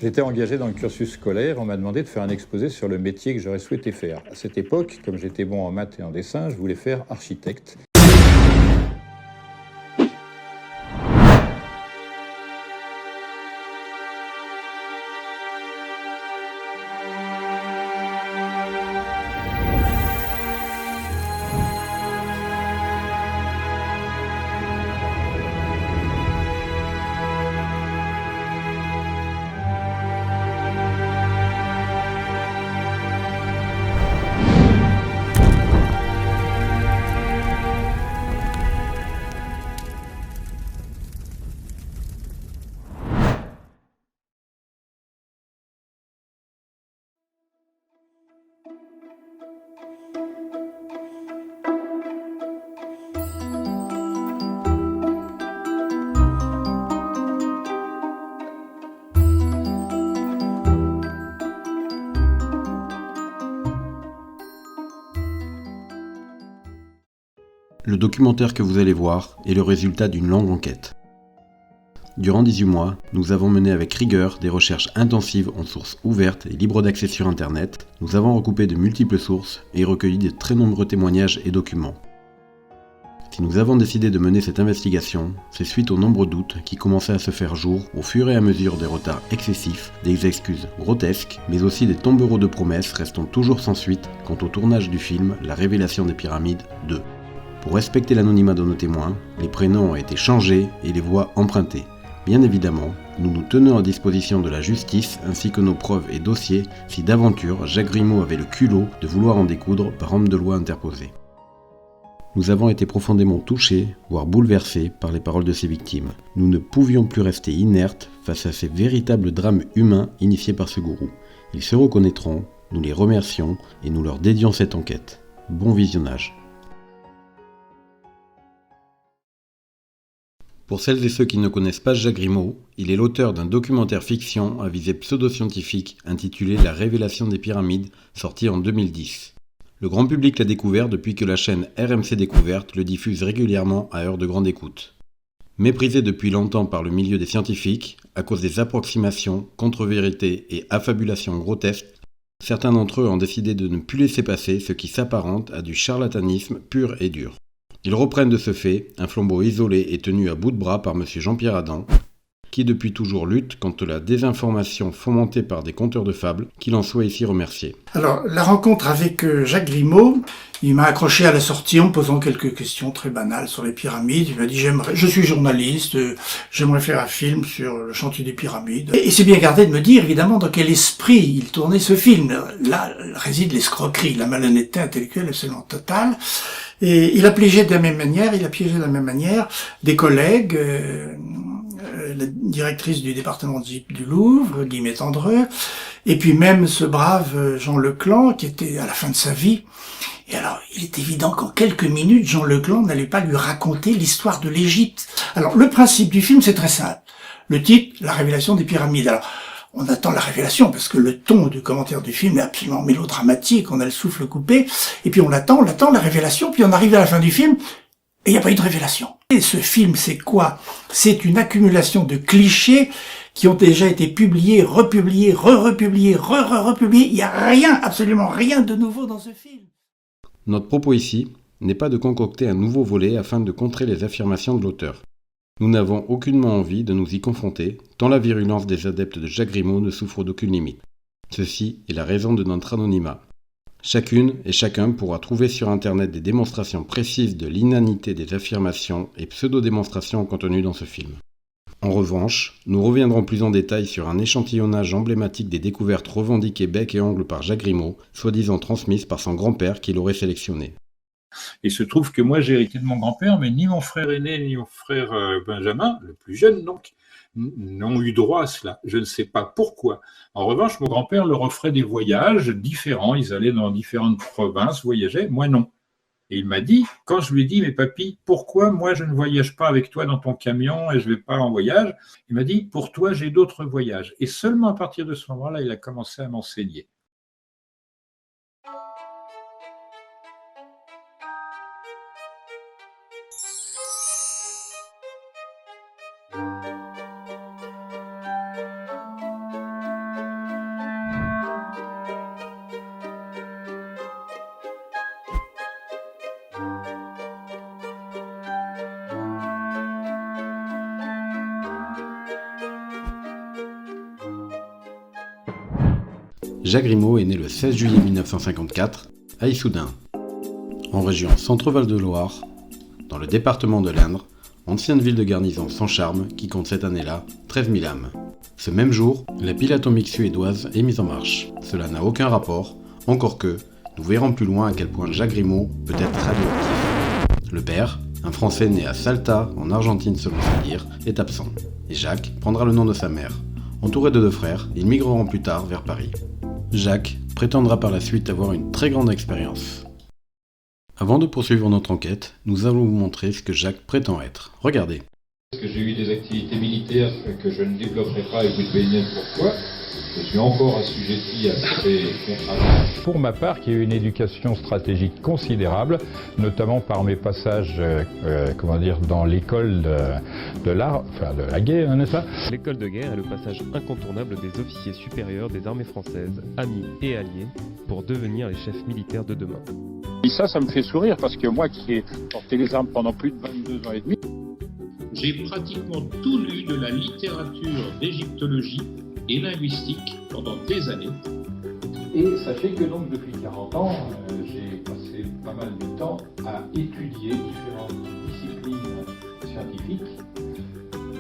J'étais engagé dans le cursus scolaire, on m'a demandé de faire un exposé sur le métier que j'aurais souhaité faire. À cette époque, comme j'étais bon en maths et en dessin, je voulais faire architecte. Le documentaire que vous allez voir est le résultat d'une longue enquête. Durant 18 mois, nous avons mené avec rigueur des recherches intensives en sources ouvertes et libres d'accès sur Internet. Nous avons recoupé de multiples sources et recueilli de très nombreux témoignages et documents. Si nous avons décidé de mener cette investigation, c'est suite aux nombreux doutes qui commençaient à se faire jour au fur et à mesure des retards excessifs, des excuses grotesques, mais aussi des tombereaux de promesses restant toujours sans suite quant au tournage du film La Révélation des Pyramides 2. Pour respecter l'anonymat de nos témoins, les prénoms ont été changés et les voix empruntées. Bien évidemment, nous nous tenons à disposition de la justice ainsi que nos preuves et dossiers si d'aventure Jacques Grimaud avait le culot de vouloir en découdre par homme de loi interposé. Nous avons été profondément touchés, voire bouleversés par les paroles de ces victimes. Nous ne pouvions plus rester inertes face à ces véritables drames humains initiés par ce gourou. Ils se reconnaîtront, nous les remercions et nous leur dédions cette enquête. Bon visionnage. Pour celles et ceux qui ne connaissent pas Jacques Grimaud, il est l'auteur d'un documentaire fiction à visée pseudo-scientifique intitulé La Révélation des Pyramides, sorti en 2010. Le grand public l'a découvert depuis que la chaîne RMC Découverte le diffuse régulièrement à heure de grande écoute. Méprisé depuis longtemps par le milieu des scientifiques, à cause des approximations, contre-vérités et affabulations grotesques, certains d'entre eux ont décidé de ne plus laisser passer ce qui s'apparente à du charlatanisme pur et dur. Ils reprennent de ce fait un flambeau isolé et tenu à bout de bras par M. Jean-Pierre Adam, qui depuis toujours lutte contre la désinformation fomentée par des conteurs de fables, qu'il en soit ici remercié. Alors, la rencontre avec Jacques Grimaud, il m'a accroché à la sortie en me posant quelques questions très banales sur les pyramides. Il m'a dit, je suis journaliste, j'aimerais faire un film sur le chantier des pyramides. Et c'est bien gardé de me dire, évidemment, dans quel esprit il tournait ce film. Là réside l'escroquerie, la malhonnêteté intellectuelle absolument totale. Et il a piégé de la même manière des collègues, la directrice du département du Louvre, Guillemette Andreu, et puis même ce brave Jean Leclan, qui était à la fin de sa vie. Et alors, il est évident qu'en quelques minutes, Jean Leclan n'allait pas lui raconter l'histoire de l'Égypte. Alors, le principe du film, c'est très simple. Le titre, La Révélation des Pyramides. Alors, on attend la révélation, parce que le ton du commentaire du film est absolument mélodramatique, on a le souffle coupé, et puis on l'attend la révélation, puis on arrive à la fin du film, et il n'y a pas eu de révélation. Et ce film, c'est quoi? C'est une accumulation de clichés qui ont déjà été publiés, republiés, republiés. Il n'y a rien, absolument rien de nouveau dans ce film. Notre propos ici n'est pas de concocter un nouveau volet afin de contrer les affirmations de l'auteur. Nous n'avons aucunement envie de nous y confronter, tant la virulence des adeptes de Jacques Grimaud ne souffre d'aucune limite. Ceci est la raison de notre anonymat. Chacune et chacun pourra trouver sur Internet des démonstrations précises de l'inanité des affirmations et pseudo-démonstrations contenues dans ce film. En revanche, nous reviendrons plus en détail sur un échantillonnage emblématique des découvertes revendiquées bec et ongle par Jacques Grimaud, soi-disant transmises par son grand-père qui l'aurait sélectionné. Il se trouve que moi j'ai hérité de mon grand-père, mais ni mon frère aîné ni mon frère Benjamin, le plus jeune donc, n'ont eu droit à cela. Je ne sais pas pourquoi. En revanche, mon grand-père leur offrait des voyages différents. Ils allaient dans différentes provinces, voyageaient. Moi non. Et il m'a dit, quand je lui ai dit, mais papy, pourquoi moi je ne voyage pas avec toi dans ton camion et je ne vais pas en voyage? Il m'a dit, pour toi j'ai d'autres voyages. Et seulement à partir de ce moment-là, il a commencé à m'enseigner. Jacques Grimaud est né le 16 juillet 1954 à Issoudun, en région Centre-Val de Loire, dans le département de l'Indre, ancienne ville de garnison sans charme qui compte cette année-là 13 000 âmes. Ce même jour, la pile atomique suédoise est mise en marche. Cela n'a aucun rapport, encore que nous verrons plus loin à quel point Jacques Grimaud peut être radioactif. Le père, un Français né à Salta, en Argentine selon ses dires, est absent. Et Jacques prendra le nom de sa mère. Entouré de deux frères, ils migreront plus tard vers Paris. Jacques prétendra par la suite avoir une très grande expérience. Avant de poursuivre notre enquête, nous allons vous montrer ce que Jacques prétend être. Regardez. Parce que j'ai eu des activités militaires que je ne développerai pas et vous devinez pourquoi. Je suis encore assujetti à ces contrats. Pour ma part, qui ai eu une éducation stratégique considérable, notamment par mes passages dans l'école de l'art, enfin de la guerre, n'est-ce pas ? L'école de guerre est le passage incontournable des officiers supérieurs des armées françaises, amis et alliés, pour devenir les chefs militaires de demain. Et ça me fait sourire parce que moi qui ai porté les armes pendant plus de 22 ans et demi, J'ai pratiquement tout lu de la littérature d'égyptologie et linguistique pendant des années. Et sachez que donc depuis 40 ans, j'ai passé pas mal de temps à étudier différentes disciplines scientifiques.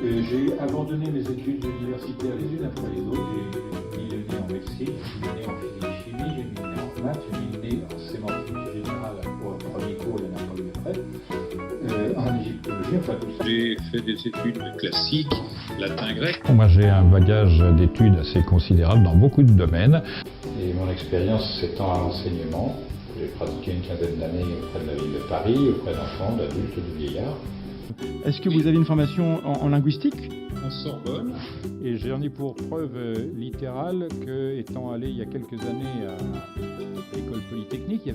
J'ai abandonné mes études universitaires les unes après les autres. J'ai mis le nez en médecine, j'ai mis le nez en physique-chimie, j'ai mis le nez en maths, j'ai mis le nez en sémantique générale pour le premier cours, il y en a pas eu après. En égyptologie, enfin tout ça. J'ai fait des études classiques, latin, grec. Moi, j'ai un bagage d'études assez considérable dans beaucoup de domaines. Et mon expérience s'étend à l'enseignement. J'ai pratiqué une quinzaine d'années auprès de la ville de Paris, auprès d'enfants, d'adultes, de vieillards. Est-ce que vous avez une formation en linguistique ? En Sorbonne. Et j'en ai pour preuve littérale que, étant allé il y a quelques années à l'école polytechnique,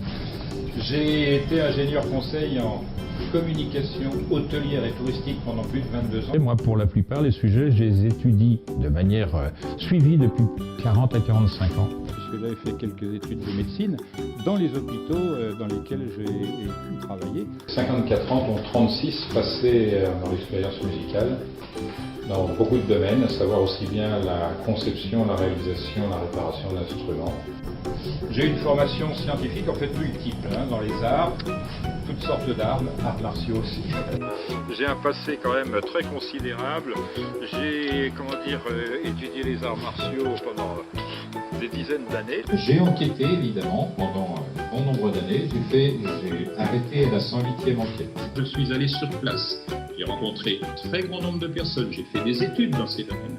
j'ai été ingénieur conseil en communication hôtelière et touristique pendant plus de 22 ans. Et moi, pour la plupart, les sujets, je les étudie de manière suivie depuis 40 à 45 ans. Puisque j'avais fait quelques études de médecine dans les hôpitaux dans lesquels j'ai pu travailler. 54 ans, dont 36 passés dans l'expérience musicale, dans beaucoup de domaines, à savoir aussi bien la conception, la réalisation, la réparation d'instruments. J'ai une formation scientifique en fait multiple, dans les arts, toutes sortes d'arts, arts martiaux aussi. J'ai un passé quand même très considérable. J'ai, étudié les arts martiaux pendant des dizaines d'années. J'ai enquêté évidemment pendant un bon nombre d'années. J'ai arrêté la 108e enquête. Je suis allé sur place. J'ai rencontré un très grand nombre de personnes. J'ai fait des études dans ces domaines.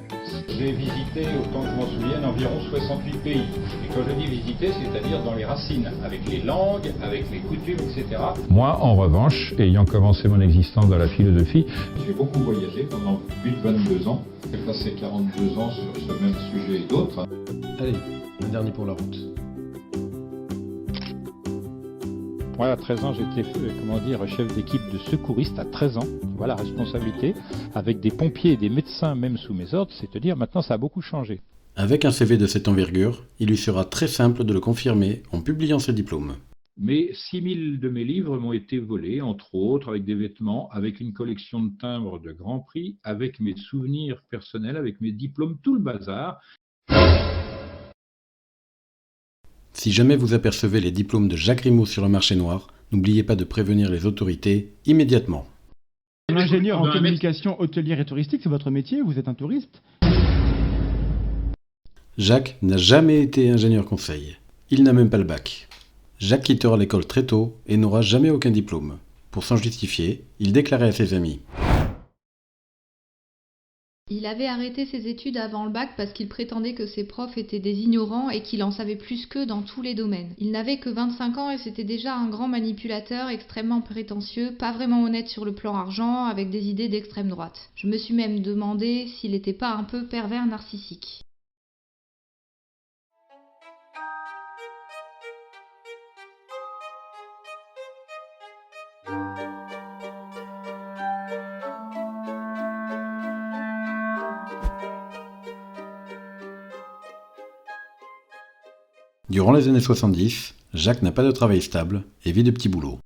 J'ai visité, autant que je m'en souvienne, environ 68 pays. Et quand je dis visiter, c'est-à-dire dans les racines, avec les langues, avec les coutumes, etc. Moi, en revanche, ayant commencé mon existence dans la philosophie, J'ai beaucoup voyagé pendant plus de 22 ans. J'ai passé 42 ans sur ce même sujet et d'autres. Allez, un dernier pour la route. moi, à 13 ans, j'étais, chef d'équipe de secouriste à 13 ans. Voilà, responsabilité, avec des pompiers et des médecins même sous mes ordres, c'est à dire maintenant ça a beaucoup changé. Avec un CV de cette envergure, il lui sera très simple de le confirmer en publiant ses diplômes. Mais 6000 de mes livres m'ont été volés, entre autres, avec des vêtements, avec une collection de timbres de grand prix, avec mes souvenirs personnels, avec mes diplômes, tout le bazar. Si jamais vous apercevez les diplômes de Jacques Grimaud sur le marché noir, n'oubliez pas de prévenir les autorités immédiatement. Ingénieur en communication hôtelière et touristique, c'est votre métier, vous êtes un touriste ? Jacques n'a jamais été ingénieur conseil. Il n'a même pas le bac. Jacques quittera l'école très tôt et n'aura jamais aucun diplôme. Pour s'en justifier, il déclarait à ses amis. Il avait arrêté ses études avant le bac parce qu'il prétendait que ses profs étaient des ignorants et qu'il en savait plus qu'eux dans tous les domaines. Il n'avait que 25 ans et c'était déjà un grand manipulateur, extrêmement prétentieux, pas vraiment honnête sur le plan argent, avec des idées d'extrême droite. Je me suis même demandé s'il n'était pas un peu pervers narcissique. Durant les années 70, Jacques n'a pas de travail stable et vit de petits boulots.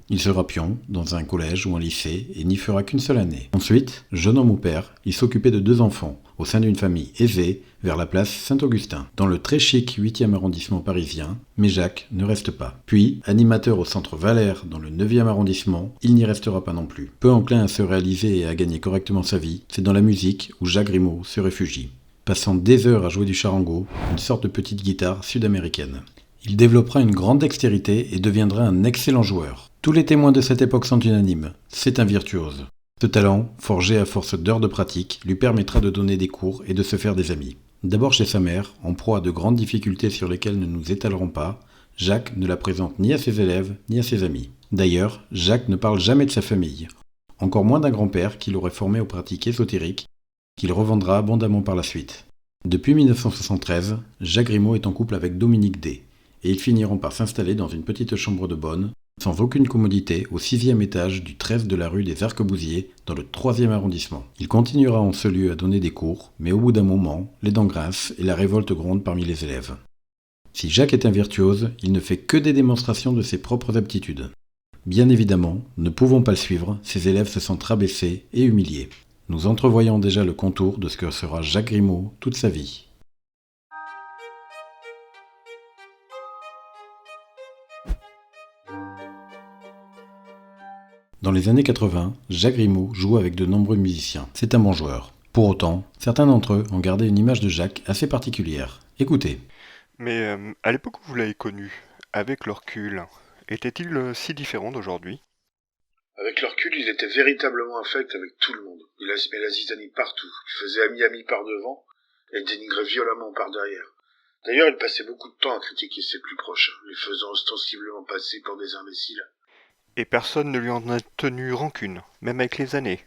Il sera pion dans un collège ou un lycée et n'y fera qu'une seule année. Ensuite, jeune homme au père, il s'occupait de 2 enfants, au sein d'une famille aisée, vers la place Saint-Augustin, dans le très chic 8e arrondissement parisien, mais Jacques ne reste pas. Puis, animateur au centre Valère, dans le 9e arrondissement, il n'y restera pas non plus. Peu enclin à se réaliser et à gagner correctement sa vie, c'est dans la musique où Jacques Grimaud se réfugie, passant des heures à jouer du charango, une sorte de petite guitare sud-américaine. Il développera une grande dextérité et deviendra un excellent joueur. Tous les témoins de cette époque sont unanimes, c'est un virtuose. Ce talent, forgé à force d'heures de pratique, lui permettra de donner des cours et de se faire des amis. D'abord chez sa mère, en proie à de grandes difficultés sur lesquelles ne nous étalerons pas, Jacques ne la présente ni à ses élèves ni à ses amis. D'ailleurs, Jacques ne parle jamais de sa famille, encore moins d'un grand-père qu'il aurait formé aux pratiques ésotériques, qu'il revendra abondamment par la suite. Depuis 1973, Jacques Grimaud est en couple avec Dominique D, et ils finiront par s'installer dans une petite chambre de bonne, sans aucune commodité, au 6e étage du 13 de la rue des Arquebusiers, dans le 3e arrondissement. Il continuera en ce lieu à donner des cours, mais au bout d'un moment, les dents grincent et la révolte gronde parmi les élèves. Si Jacques est un virtuose, il ne fait que des démonstrations de ses propres aptitudes. Bien évidemment, ne pouvant pas le suivre, ses élèves se sentent rabaissés et humiliés. Nous entrevoyons déjà le contour de ce que sera Jacques Grimaud toute sa vie. Dans les années 80, Jacques Grimaud joue avec de nombreux musiciens. C'est un bon joueur. Pour autant, certains d'entre eux ont gardé une image de Jacques assez particulière. Écoutez. Mais à l'époque où vous l'avez connu, avec le recul, était-il si différent d'aujourd'hui ? Avec le recul, il était véritablement infect avec tout le monde. Il met la zizanie partout. Il faisait ami par devant et dénigrait violemment par derrière. D'ailleurs, il passait beaucoup de temps à critiquer ses plus proches, les faisant ostensiblement passer pour des imbéciles. Et personne ne lui en a tenu rancune, même avec les années.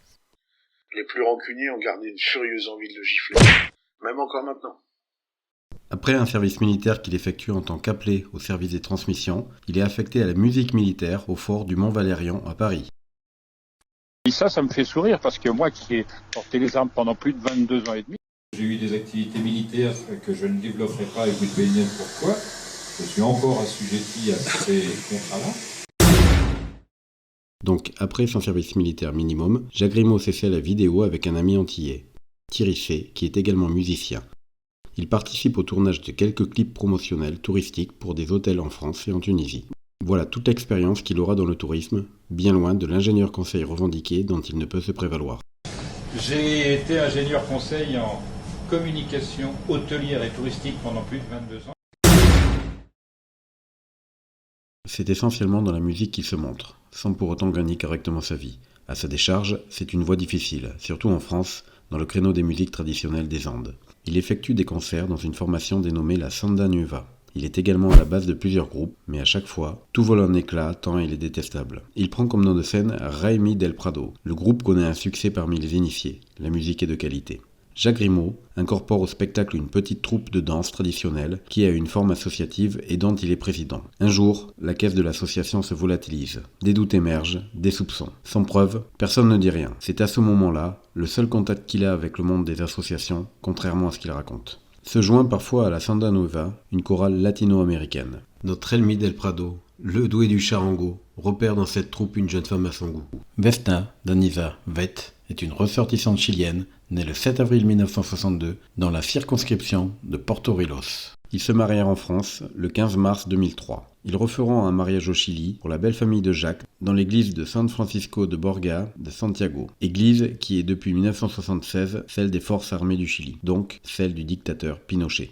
Les plus rancuniers ont gardé une furieuse envie de le gifler, même encore maintenant. Après un service militaire qu'il effectue en tant qu'appelé au service des transmissions, il est affecté à la musique militaire au fort du Mont-Valérien à Paris. Et ça me fait sourire parce que moi qui ai porté les armes pendant plus de 22 ans et demi. J'ai eu des activités militaires que je ne développerai pas et vous devinez pourquoi. Je suis encore assujetti à ces contrats-là. Donc, après son service militaire minimum, Jacques Grimaud s'est fait la vidéo avec un ami antillais, Thierry C, qui est également musicien. Il participe au tournage de quelques clips promotionnels touristiques pour des hôtels en France et en Tunisie. Voilà toute l'expérience qu'il aura dans le tourisme, bien loin de l'ingénieur conseil revendiqué dont il ne peut se prévaloir. J'ai été ingénieur conseil en communication hôtelière et touristique pendant plus de 22 ans. C'est essentiellement dans la musique qu'il se montre, sans pour autant gagner correctement sa vie. À sa décharge, c'est une voie difficile, surtout en France, dans le créneau des musiques traditionnelles des Andes. Il effectue des concerts dans une formation dénommée la Samba Nueva. Il est également à la base de plusieurs groupes, mais à chaque fois, tout vole en éclats tant il est détestable. Il prend comme nom de scène Raimi del Prado. Le groupe connaît un succès parmi les initiés. La musique est de qualité. Jacques Grimaud incorpore au spectacle une petite troupe de danse traditionnelle qui a une forme associative et dont il est président. Un jour, la caisse de l'association se volatilise. Des doutes émergent, des soupçons. Sans preuve, personne ne dit rien. C'est à ce moment-là le seul contact qu'il a avec le monde des associations, contrairement à ce qu'il raconte. Se joint parfois à la Samba Nueva, une chorale latino-américaine. Notre Elmi del Prado, le doué du charango, repère dans cette troupe une jeune femme à son goût. Vesna Daniza Vett est une ressortissante chilienne, née le 7 avril 1962 dans la circonscription de Porto Rilos. Ils se marièrent en France le 15 mars 2003. Ils referont un mariage au Chili pour la belle famille de Jacques dans l'église de San Francisco de Borja de Santiago, église qui est depuis 1976 celle des forces armées du Chili, donc celle du dictateur Pinochet.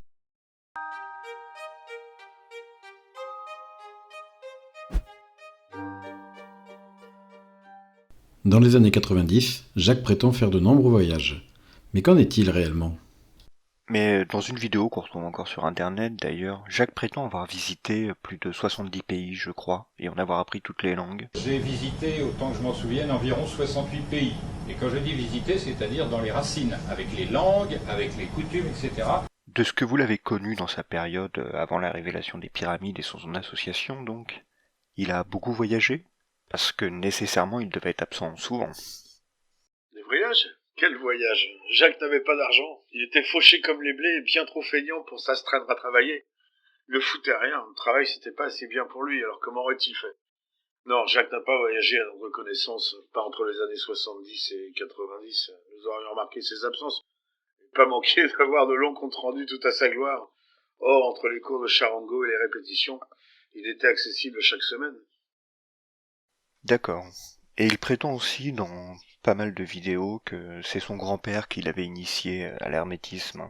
Dans les années 90, Jacques prétend faire de nombreux voyages. Mais qu'en est-il réellement ? Mais dans une vidéo qu'on retrouve encore sur internet d'ailleurs, Jacques prétend avoir visité plus de 70 pays je crois, et en avoir appris toutes les langues. J'ai visité, autant que je m'en souvienne, environ 68 pays. Et quand je dis visiter, c'est-à-dire dans les racines, avec les langues, avec les coutumes, etc. De ce que vous l'avez connu dans sa période avant la révélation des pyramides et son association donc, il a beaucoup voyagé ? Parce que nécessairement il devait être absent souvent. Des voyages ? Quel voyage ? Jacques n'avait pas d'argent. Il était fauché comme les blés et bien trop feignant pour s'astreindre à travailler. Il ne foutait rien. Le travail, c'était pas assez bien pour lui, alors comment aurait-il fait ? Non, Jacques n'a pas voyagé à notre connaissance, pas entre les années 70 et 90. Nous aurions remarqué ses absences. pas manqué d'avoir de longs comptes rendus tout à sa gloire. Or, entre les cours de charango et les répétitions, il était accessible chaque semaine. D'accord. Et il prétend aussi dans pas mal de vidéos que c'est son grand-père qui l'avait initié à l'hermétisme.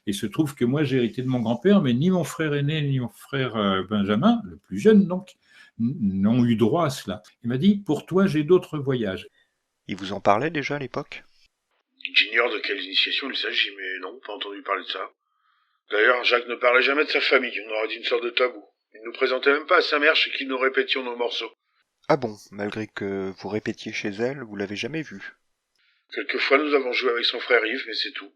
Il se trouve que moi j'ai hérité de mon grand-père, mais ni mon frère aîné, ni mon frère Benjamin, le plus jeune donc, n'ont eu droit à cela. Il m'a dit, pour toi j'ai d'autres voyages. Il vous en parlait déjà à l'époque? J'ignore de quelle initiation il s'agit, mais non, pas entendu parler de ça. D'ailleurs, Jacques ne parlait jamais de sa famille, on aurait dit une sorte de tabou. Il ne nous présentait même pas à sa mère chez qui nous répétions nos morceaux. Ah bon, malgré que vous répétiez chez elle, vous l'avez jamais vue? Quelquefois nous avons joué avec son frère Yves, mais c'est tout.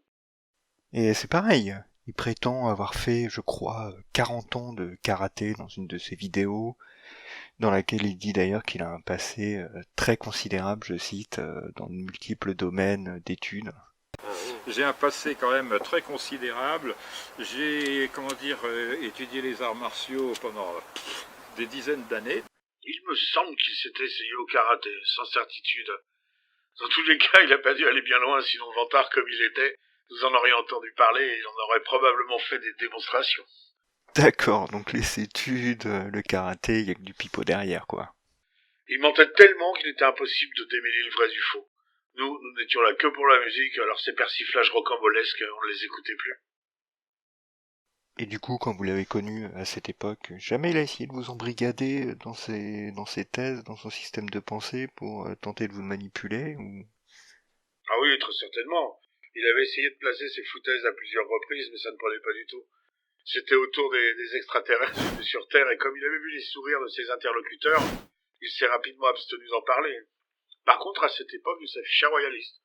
Et c'est pareil, il prétend avoir fait, je crois, 40 ans de karaté dans une de ses vidéos, dans laquelle il dit d'ailleurs qu'il a un passé très considérable, je cite, dans de multiples domaines d'études. J'ai un passé quand même très considérable. J'ai, étudié les arts martiaux pendant des dizaines d'années. Il me semble qu'il s'était essayé au karaté, sans certitude. Dans tous les cas, il n'a pas dû aller bien loin, sinon vantard comme il était, nous en aurions entendu parler et il en aurait probablement fait des démonstrations. D'accord, donc les études, le karaté, il y a que du pipeau derrière, quoi. Il mentait tellement qu'il était impossible de démêler le vrai du faux. Nous n'étions là que pour la musique, alors ces persiflages rocambolesques, on ne les écoutait plus. Et du coup, quand vous l'avez connu à cette époque, jamais il a essayé de vous embrigader dans ses thèses, dans son système de pensée pour tenter de vous manipuler ou... Ah oui, très certainement. Il avait essayé de placer ses foutaises à plusieurs reprises, mais ça ne prenait pas du tout. C'était autour des extraterrestres venus sur Terre, et comme il avait vu les sourires de ses interlocuteurs, il s'est rapidement abstenu d'en parler. Par contre, à cette époque, il s'affichait royaliste,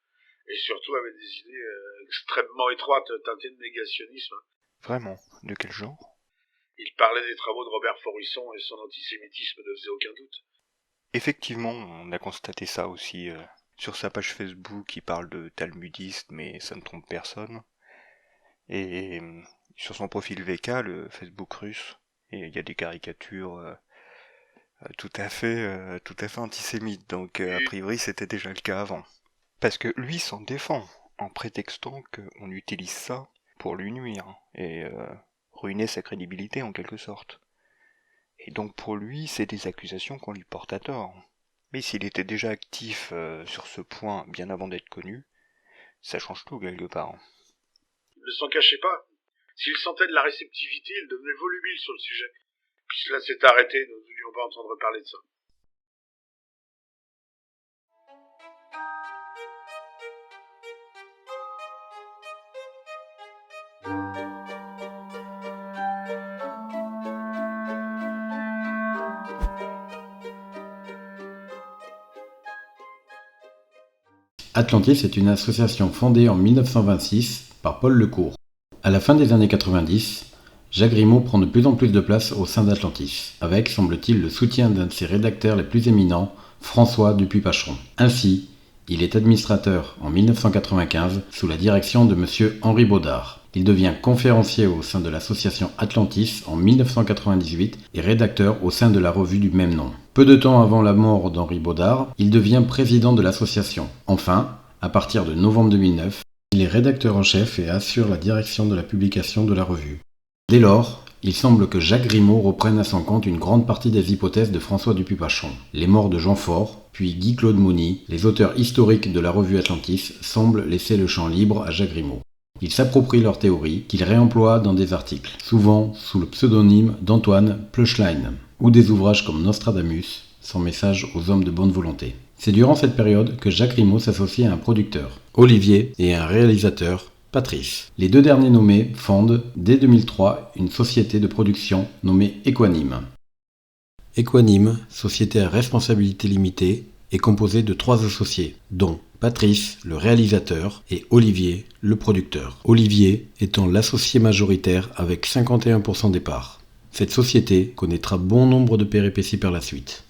et surtout avait des idées extrêmement étroites, teintées de négationnisme. Vraiment? De quel genre? Il parlait des travaux de Robert Forisson, et son antisémitisme ne faisait aucun doute. Effectivement, on a constaté ça aussi sur sa page Facebook, il parle de talmudiste, mais ça ne trompe personne. Et sur son profil VK, le Facebook russe, et il y a des caricatures tout à fait antisémites, donc a priori c'était déjà le cas avant. Parce que lui s'en défend, en prétextant qu'on utilise ça pour lui nuire, et ruiner sa crédibilité en quelque sorte. Et donc pour lui, c'est des accusations qu'on lui porte à tort. Mais s'il était déjà actif sur ce point bien avant d'être connu, ça change tout quelque part. Il ne s'en cachait pas. S'il sentait de la réceptivité, il devenait volubile sur le sujet. Puis cela s'est arrêté, nous ne voulions pas entendre parler de ça. Atlantis est une association fondée en 1926 par Paul Lecourt. À la fin des années 90, Jacques Grimaud prend de plus en plus de place au sein d'Atlantis, avec, semble-t-il, le soutien d'un de ses rédacteurs les plus éminents, François Dupuy-Pacheron. Ainsi, il est administrateur en 1995 sous la direction de M. Henri Baudard. Il devient conférencier au sein de l'association Atlantis en 1998 et rédacteur au sein de la revue du même nom. Peu de temps avant la mort d'Henri Baudard, il devient président de l'association. Enfin, à partir de novembre 2009, il est rédacteur en chef et assure la direction de la publication de la revue. Dès lors, il semble que Jacques Grimaud reprenne à son compte une grande partie des hypothèses de François Dupuy-Pacheron. Les morts de Jean Faure, puis Guy-Claude Mauny, les auteurs historiques de la revue Atlantis, semblent laisser le champ libre à Jacques Grimaud. Il s'approprie leurs théories, qu'il réemploie dans des articles, souvent sous le pseudonyme d'Antoine Pleuchlein, ou des ouvrages comme Nostradamus, son message aux hommes de bonne volonté. C'est durant cette période que Jacques Grimaud s'associe à un producteur, Olivier, et à un réalisateur, Patrice. Les deux derniers nommés fondent, dès 2003, une société de production nommée Equanime. Equanime, société à responsabilité limitée, est composée de 3 associés, dont Patrice, le réalisateur, et Olivier, le producteur. Olivier étant l'associé majoritaire avec 51% des parts. Cette société connaîtra bon nombre de péripéties par la suite.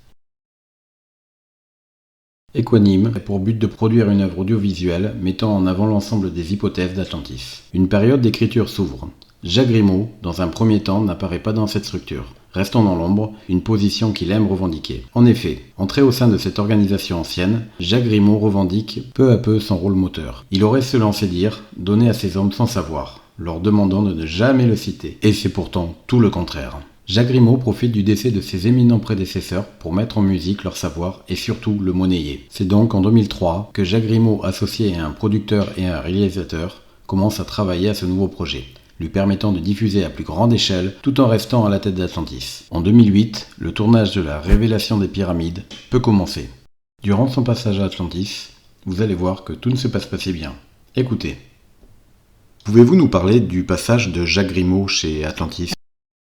Equanime a pour but de produire une œuvre audiovisuelle mettant en avant l'ensemble des hypothèses d'Atlantis. Une période d'écriture s'ouvre. Jacques Grimaud, dans un premier temps, n'apparaît pas dans cette structure. restant dans l'ombre, une position qu'il aime revendiquer. En effet, entré au sein de cette organisation ancienne, Jacques Grimaud revendique peu à peu son rôle moteur. Il aurait, selon ses dires, donné à ses hommes sans savoir, leur demandant de ne jamais le citer. Et c'est pourtant tout le contraire. Jacques Grimaud profite du décès de ses éminents prédécesseurs pour mettre en musique leur savoir et surtout le monnayer. C'est donc en 2003 que Jacques Grimaud, associé à un producteur et un réalisateur, commence à travailler à ce nouveau projet, lui permettant de diffuser à plus grande échelle tout en restant à la tête d'Atlantis. En 2008, le tournage de la révélation des pyramides peut commencer. Durant son passage à Atlantis, vous allez voir que tout ne se passe pas si bien. Écoutez. Pouvez-vous nous parler du passage de Jacques Grimaud chez Atlantis ?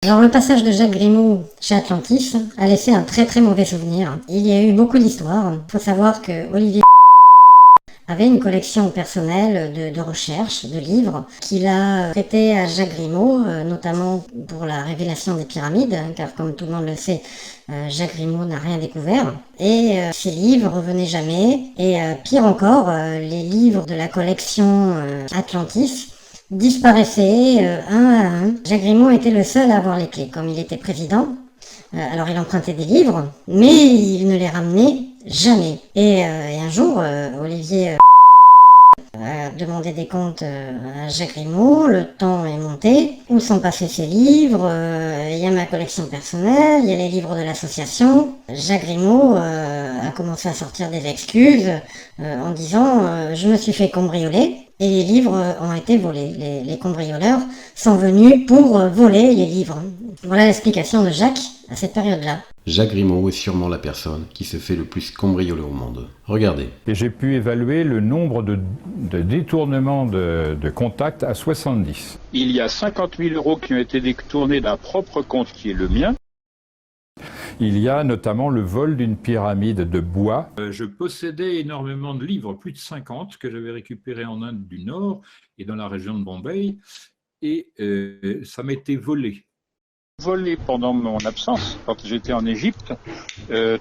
Alors le passage de Jacques Grimaud chez Atlantis a laissé un très très mauvais souvenir. Il y a eu beaucoup d'histoires. Il faut savoir que Olivier avait une collection personnelle de recherches, de livres, qu'il a prêté à Jacques Grimaud, notamment pour la révélation des pyramides, car comme tout le monde le sait, Jacques Grimaud n'a rien découvert. Et ces livres revenaient jamais. Et pire encore, les livres de la collection Atlantis disparaissaient un à un. Jacques Grimaud était le seul à avoir les clés, comme il était président. Alors il empruntait des livres, mais il ne les ramenait jamais. Et un jour, Olivier a demandé des comptes à Jacques Grimaud, le temps est monté. Où sont passés ces livres? Il y a ma collection personnelle, il y a les livres de l'association. Jacques Grimaud a commencé à sortir des excuses en disant je me suis fait cambrioler. Et les livres ont été volés. Les cambrioleurs sont venus pour voler les livres. Voilà l'explication de Jacques à cette période-là. Jacques Grimaud est sûrement la personne qui se fait le plus cambrioler au monde. Regardez. Et j'ai pu évaluer le nombre de détournements de contacts à 70. Il y a 50 000 € qui ont été détournés d'un propre compte qui est le mien. Il y a notamment le vol d'une pyramide de bois. Je possédais énormément de livres, plus de 50, que j'avais récupérés en Inde du Nord et dans la région de Bombay, et ça m'était volé. Volé pendant mon absence, quand j'étais en Égypte,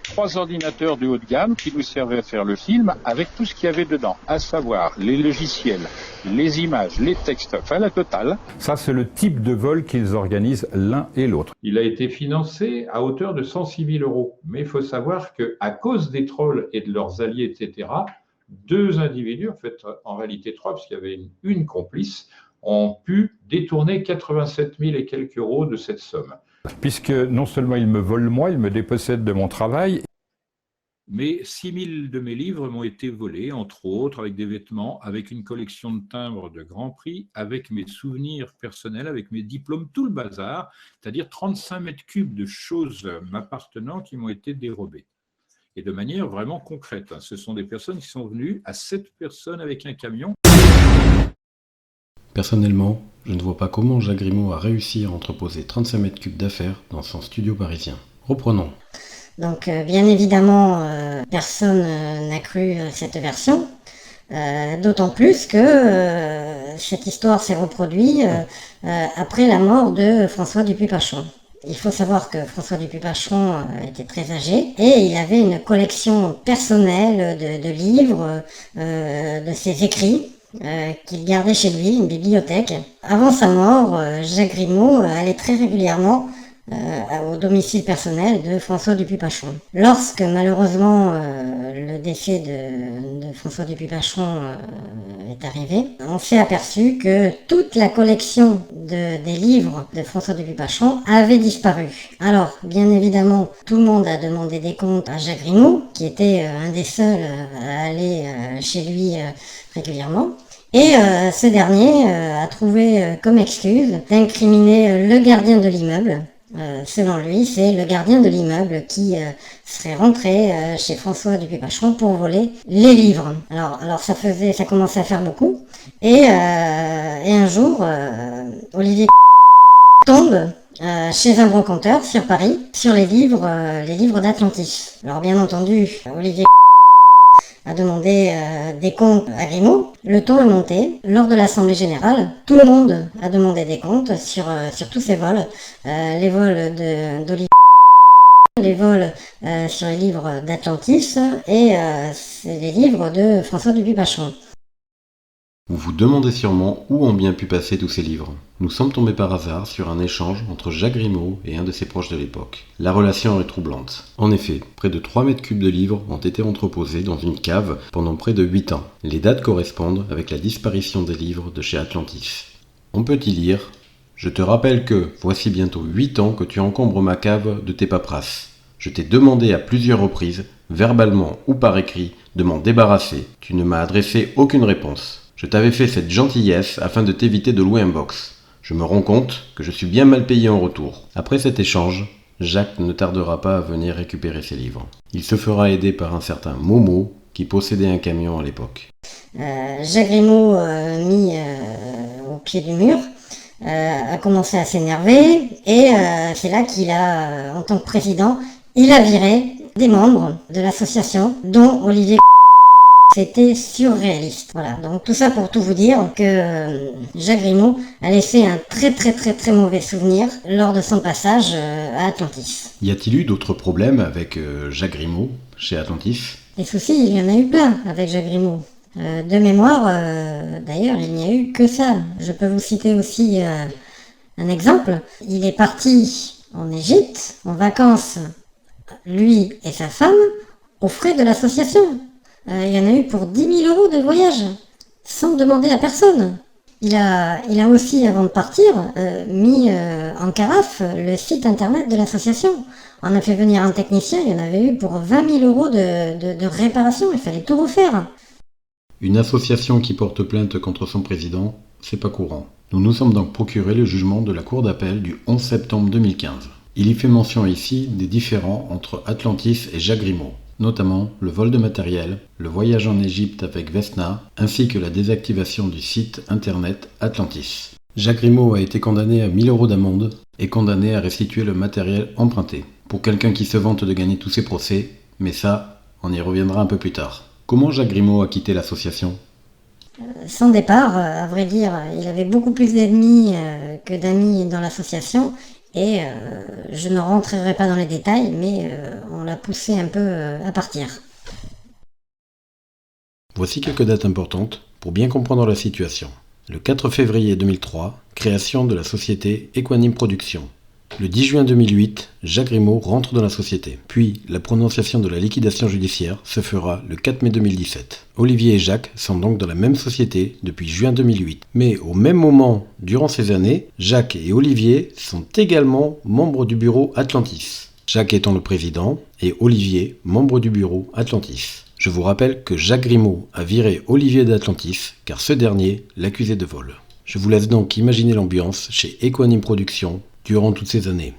3 ordinateurs de haut de gamme qui nous servaient à faire le film avec tout ce qu'il y avait dedans, à savoir les logiciels, les images, les textes, enfin la totale. Ça, c'est le type de vol qu'ils organisent l'un et l'autre. Il a été financé à hauteur de 106 000 €. Mais il faut savoir qu'à cause des trolls et de leurs alliés, etc., 2 individus, en fait, en réalité 3, parce qu'il y avait une complice, ont pu détourner 87 000 et quelques euros de cette somme. Puisque non seulement ils me volent moi, ils me dépossèdent de mon travail. Mais 6 000 de mes livres m'ont été volés, entre autres, avec des vêtements, avec une collection de timbres de grand prix, avec mes souvenirs personnels, avec mes diplômes, tout le bazar, c'est-à-dire 35 mètres cubes de choses m'appartenant qui m'ont été dérobées. Et de manière vraiment concrète. Ce sont des personnes qui sont venues, à 7 personnes avec un camion. Personnellement, je ne vois pas comment Jacques Grimaud a réussi à entreposer 35 mètres cubes d'affaires dans son studio parisien. Reprenons. Donc bien évidemment, personne n'a cru cette version, d'autant plus que cette histoire s'est reproduite après la mort de François Dupuy-Pachon. Il faut savoir que François Dupuy-Pachon était très âgé et il avait une collection personnelle de livres, de ses écrits, qu'il gardait chez lui, une bibliothèque. Avant sa mort, Jacques Grimaud allait très régulièrement au domicile personnel de François Dupuy-Pachon. Lorsque malheureusement le décès de François Dupuy-Pachon est arrivé, on s'est aperçu que toute la collection des livres de François Dupuy-Pachon avait disparu. Alors, bien évidemment, tout le monde a demandé des comptes à Jacques Grimaud, qui était un des seuls à aller chez lui régulièrement. Et ce dernier a trouvé comme excuse d'incriminer le gardien de l'immeuble. Selon lui, c'est le gardien de l'immeuble qui serait rentré chez François Dupuy-Pachon pour voler les livres. Alors ça commençait à faire beaucoup. Et un jour, Olivier tombe chez un brocanteur sur Paris sur les livres d'Atlantis. Alors bien entendu, Olivier a demandé des comptes à Grimaud. Le ton est monté. Lors de l'Assemblée Générale, tout le monde a demandé des comptes sur tous ces vols. Les vols d'Olivier, les vols sur les livres d'Atlantis et les livres de François Dupuy-Pachon. Vous vous demandez sûrement où ont bien pu passer tous ces livres. Nous sommes tombés par hasard sur un échange entre Jacques Grimaud et un de ses proches de l'époque. La relation est troublante. En effet, près de 3 mètres cubes de livres ont été entreposés dans une cave pendant près de 8 ans. Les dates correspondent avec la disparition des livres de chez Atlantis. On peut y lire « Je te rappelle que, voici bientôt 8 ans que tu encombres ma cave de tes paperasses. Je t'ai demandé à plusieurs reprises, verbalement ou par écrit, de m'en débarrasser. Tu ne m'as adressé aucune réponse. Je t'avais fait cette gentillesse afin de t'éviter de louer un box. Je me rends compte que je suis bien mal payé en retour. » Après cet échange, Jacques ne tardera pas à venir récupérer ses livres. Il se fera aider par un certain Momo qui possédait un camion à l'époque. Jacques Grimaud, mis au pied du mur, a commencé à s'énerver et c'est là qu'il a, en tant que président, il a viré des membres de l'association, dont Olivier. C'était surréaliste. Voilà, donc tout ça pour tout vous dire que Jacques Grimaud a laissé un très mauvais souvenir lors de son passage à Atlantis. Y a-t-il eu d'autres problèmes avec Jacques Grimaud chez Atlantis ? Les soucis, il y en a eu plein avec Jacques Grimaud. De mémoire, d'ailleurs, il n'y a eu que ça. Je peux vous citer aussi un exemple. Il est parti en Égypte, en vacances, lui et sa femme, aux frais de l'association. Il y en a eu pour 10 000 € de voyage, sans demander à personne. Il a aussi, avant de partir, mis en carafe le site internet de l'association. On a fait venir un technicien, il y en avait eu pour 20 000 € de réparation, il fallait tout refaire. Une association qui porte plainte contre son président, c'est pas courant. Nous nous sommes donc procuré le jugement de la Cour d'appel du 11 septembre 2015. Il y fait mention ici des différends entre Atlantis et Jacques Grimaud, notamment le vol de matériel, le voyage en Égypte avec Vesna, ainsi que la désactivation du site internet Atlantis. Jacques Grimaud a été condamné à 1 000 € d'amende et condamné à restituer le matériel emprunté. Pour quelqu'un qui se vante de gagner tous ses procès, mais ça, on y reviendra un peu plus tard. Comment Jacques Grimaud a quitté l'association ? Son départ, à vrai dire, il avait beaucoup plus d'ennemis que d'amis dans l'association. Et je ne rentrerai pas dans les détails, mais on l'a poussé un peu à partir. Voici quelques dates importantes pour bien comprendre la situation. Le 4 février 2003, création de la société Equanime Productions. Le 10 juin 2008, Jacques Grimaud rentre dans la société. Puis, la prononciation de la liquidation judiciaire se fera le 4 mai 2017. Olivier et Jacques sont donc dans la même société depuis juin 2008. Mais au même moment, durant ces années, Jacques et Olivier sont également membres du bureau Atlantis. Jacques étant le président et Olivier membre du bureau Atlantis. Je vous rappelle que Jacques Grimaud a viré Olivier d'Atlantis car ce dernier l'accusait de vol. Je vous laisse donc imaginer l'ambiance chez Equanime Productions durant toutes ces années.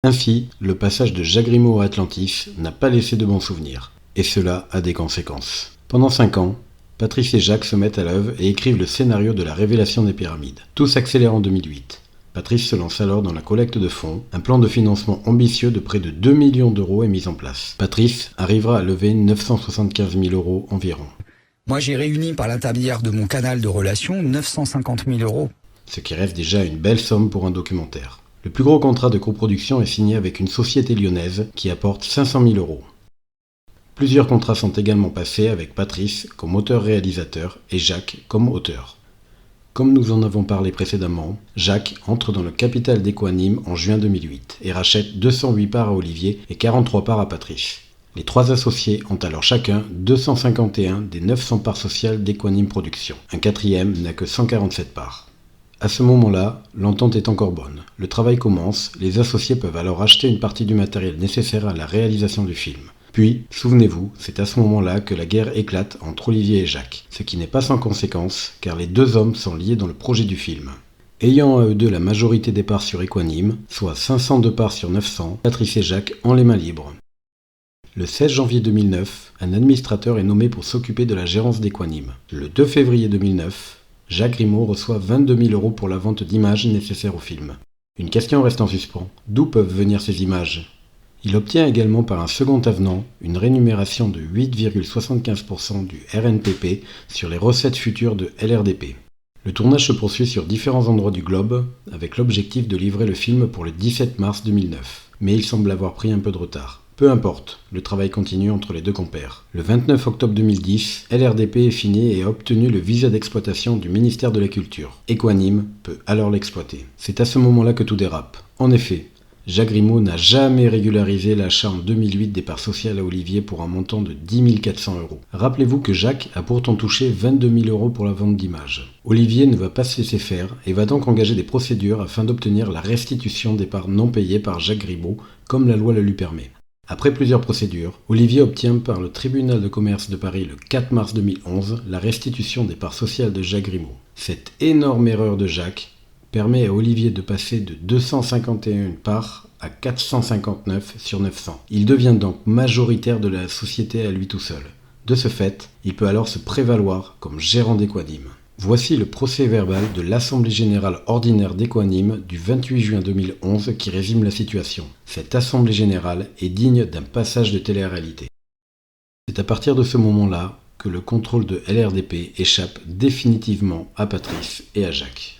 Ainsi, le passage de Jacques Grimaud à Atlantis n'a pas laissé de bons souvenirs, et cela a des conséquences. Pendant 5 ans, Patrice et Jacques se mettent à l'œuvre et écrivent le scénario de la révélation des pyramides. Tout s'accélère en 2008. Patrice se lance alors dans la collecte de fonds. Un plan de financement ambitieux de près de 2 millions d'euros est mis en place. Patrice arrivera à lever 975 000 € environ. Moi, j'ai réuni par l'intermédiaire de mon canal de relations 950 000 €. Ce qui reste déjà une belle somme pour un documentaire. Le plus gros contrat de coproduction est signé avec une société lyonnaise qui apporte 500 000 €. Plusieurs contrats sont également passés avec Patrice comme auteur-réalisateur et Jacques comme auteur. Comme nous en avons parlé précédemment, Jacques entre dans le capital d'Equanime en juin 2008 et rachète 208 parts à Olivier et 43 parts à Patrice. Les 3 associés ont alors chacun 251 des 900 parts sociales d'Equanime Productions. Un quatrième n'a que 147 parts. À ce moment-là, l'entente est encore bonne. Le travail commence, les associés peuvent alors acheter une partie du matériel nécessaire à la réalisation du film. Puis, souvenez-vous, c'est à ce moment-là que la guerre éclate entre Olivier et Jacques, ce qui n'est pas sans conséquence, car les 2 hommes sont liés dans le projet du film. Ayant à eux deux la majorité des parts sur Equanime, soit 502 parts sur 900, Patrice et Jacques ont les mains libres. Le 16 janvier 2009, un administrateur est nommé pour s'occuper de la gérance d'Equanime. Le 2 février 2009, Jacques Grimaud reçoit 22 000 € pour la vente d'images nécessaires au film. Une question reste en suspens. D'où peuvent venir ces images ? Il obtient également par un second avenant une rémunération de 8,75% du RNPP sur les recettes futures de LRDP. Le tournage se poursuit sur différents endroits du globe, avec l'objectif de livrer le film pour le 17 mars 2009. Mais il semble avoir pris un peu de retard. Peu importe, le travail continue entre les deux compères. Le 29 octobre 2010, LRDP est fini et a obtenu le visa d'exploitation du ministère de la Culture. Equanime peut alors l'exploiter. C'est à ce moment-là que tout dérape. En effet, Jacques Grimaud n'a jamais régularisé l'achat en 2008 des parts sociales à Olivier pour un montant de 10 400 €. Rappelez-vous que Jacques a pourtant touché 22 000 € pour la vente d'images. Olivier ne va pas se laisser faire et va donc engager des procédures afin d'obtenir la restitution des parts non payées par Jacques Grimaud, comme la loi le lui permet. Après plusieurs procédures, Olivier obtient par le tribunal de commerce de Paris le 4 mars 2011 la restitution des parts sociales de Jacques Grimaud. Cette énorme erreur de Jacques permet à Olivier de passer de 251 parts à 459 sur 900. Il devient donc majoritaire de la société à lui tout seul. De ce fait, il peut alors se prévaloir comme gérant d'Equanime. Voici le procès-verbal de l'Assemblée générale ordinaire d'Equanime du 28 juin 2011 qui résume la situation. Cette Assemblée générale est digne d'un passage de télé-réalité. C'est à partir de ce moment-là que le contrôle de LRDP échappe définitivement à Patrice et à Jacques.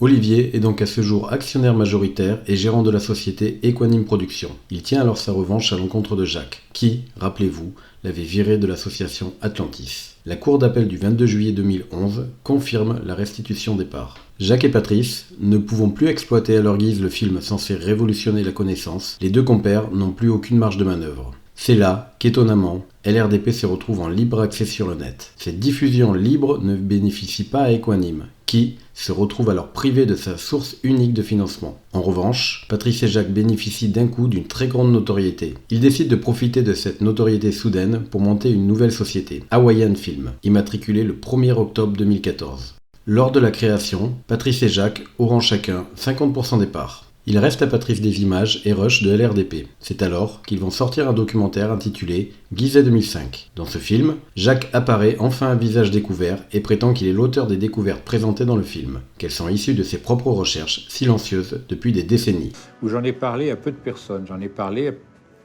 Olivier est donc à ce jour actionnaire majoritaire et gérant de la société Equanime Productions. Il tient alors sa revanche à l'encontre de Jacques, qui, rappelez-vous, l'avait viré de l'association Atlantis. La cour d'appel du 22 juillet 2011 confirme la restitution des parts. Jacques et Patrice, ne pouvant plus exploiter à leur guise le film censé révolutionner la connaissance, les deux compères n'ont plus aucune marge de manœuvre. C'est là qu'étonnamment, LRDP se retrouve en libre accès sur le net. Cette diffusion libre ne bénéficie pas à Equanime, qui se retrouve alors privé de sa source unique de financement. En revanche, Patrice et Jacques bénéficient d'un coup d'une très grande notoriété. Ils décident de profiter de cette notoriété soudaine pour monter une nouvelle société, Hawaiian Film, immatriculée le 1er octobre 2014. Lors de la création, Patrice et Jacques auront chacun 50% des parts. Il reste à Patrice des images et rushs de LRDP. C'est alors qu'ils vont sortir un documentaire intitulé Gizeh 2005. Dans ce film, Jacques apparaît enfin à visage découvert et prétend qu'il est l'auteur des découvertes présentées dans le film, qu'elles sont issues de ses propres recherches silencieuses depuis des décennies. Où j'en ai parlé à peu de personnes. J'en ai parlé,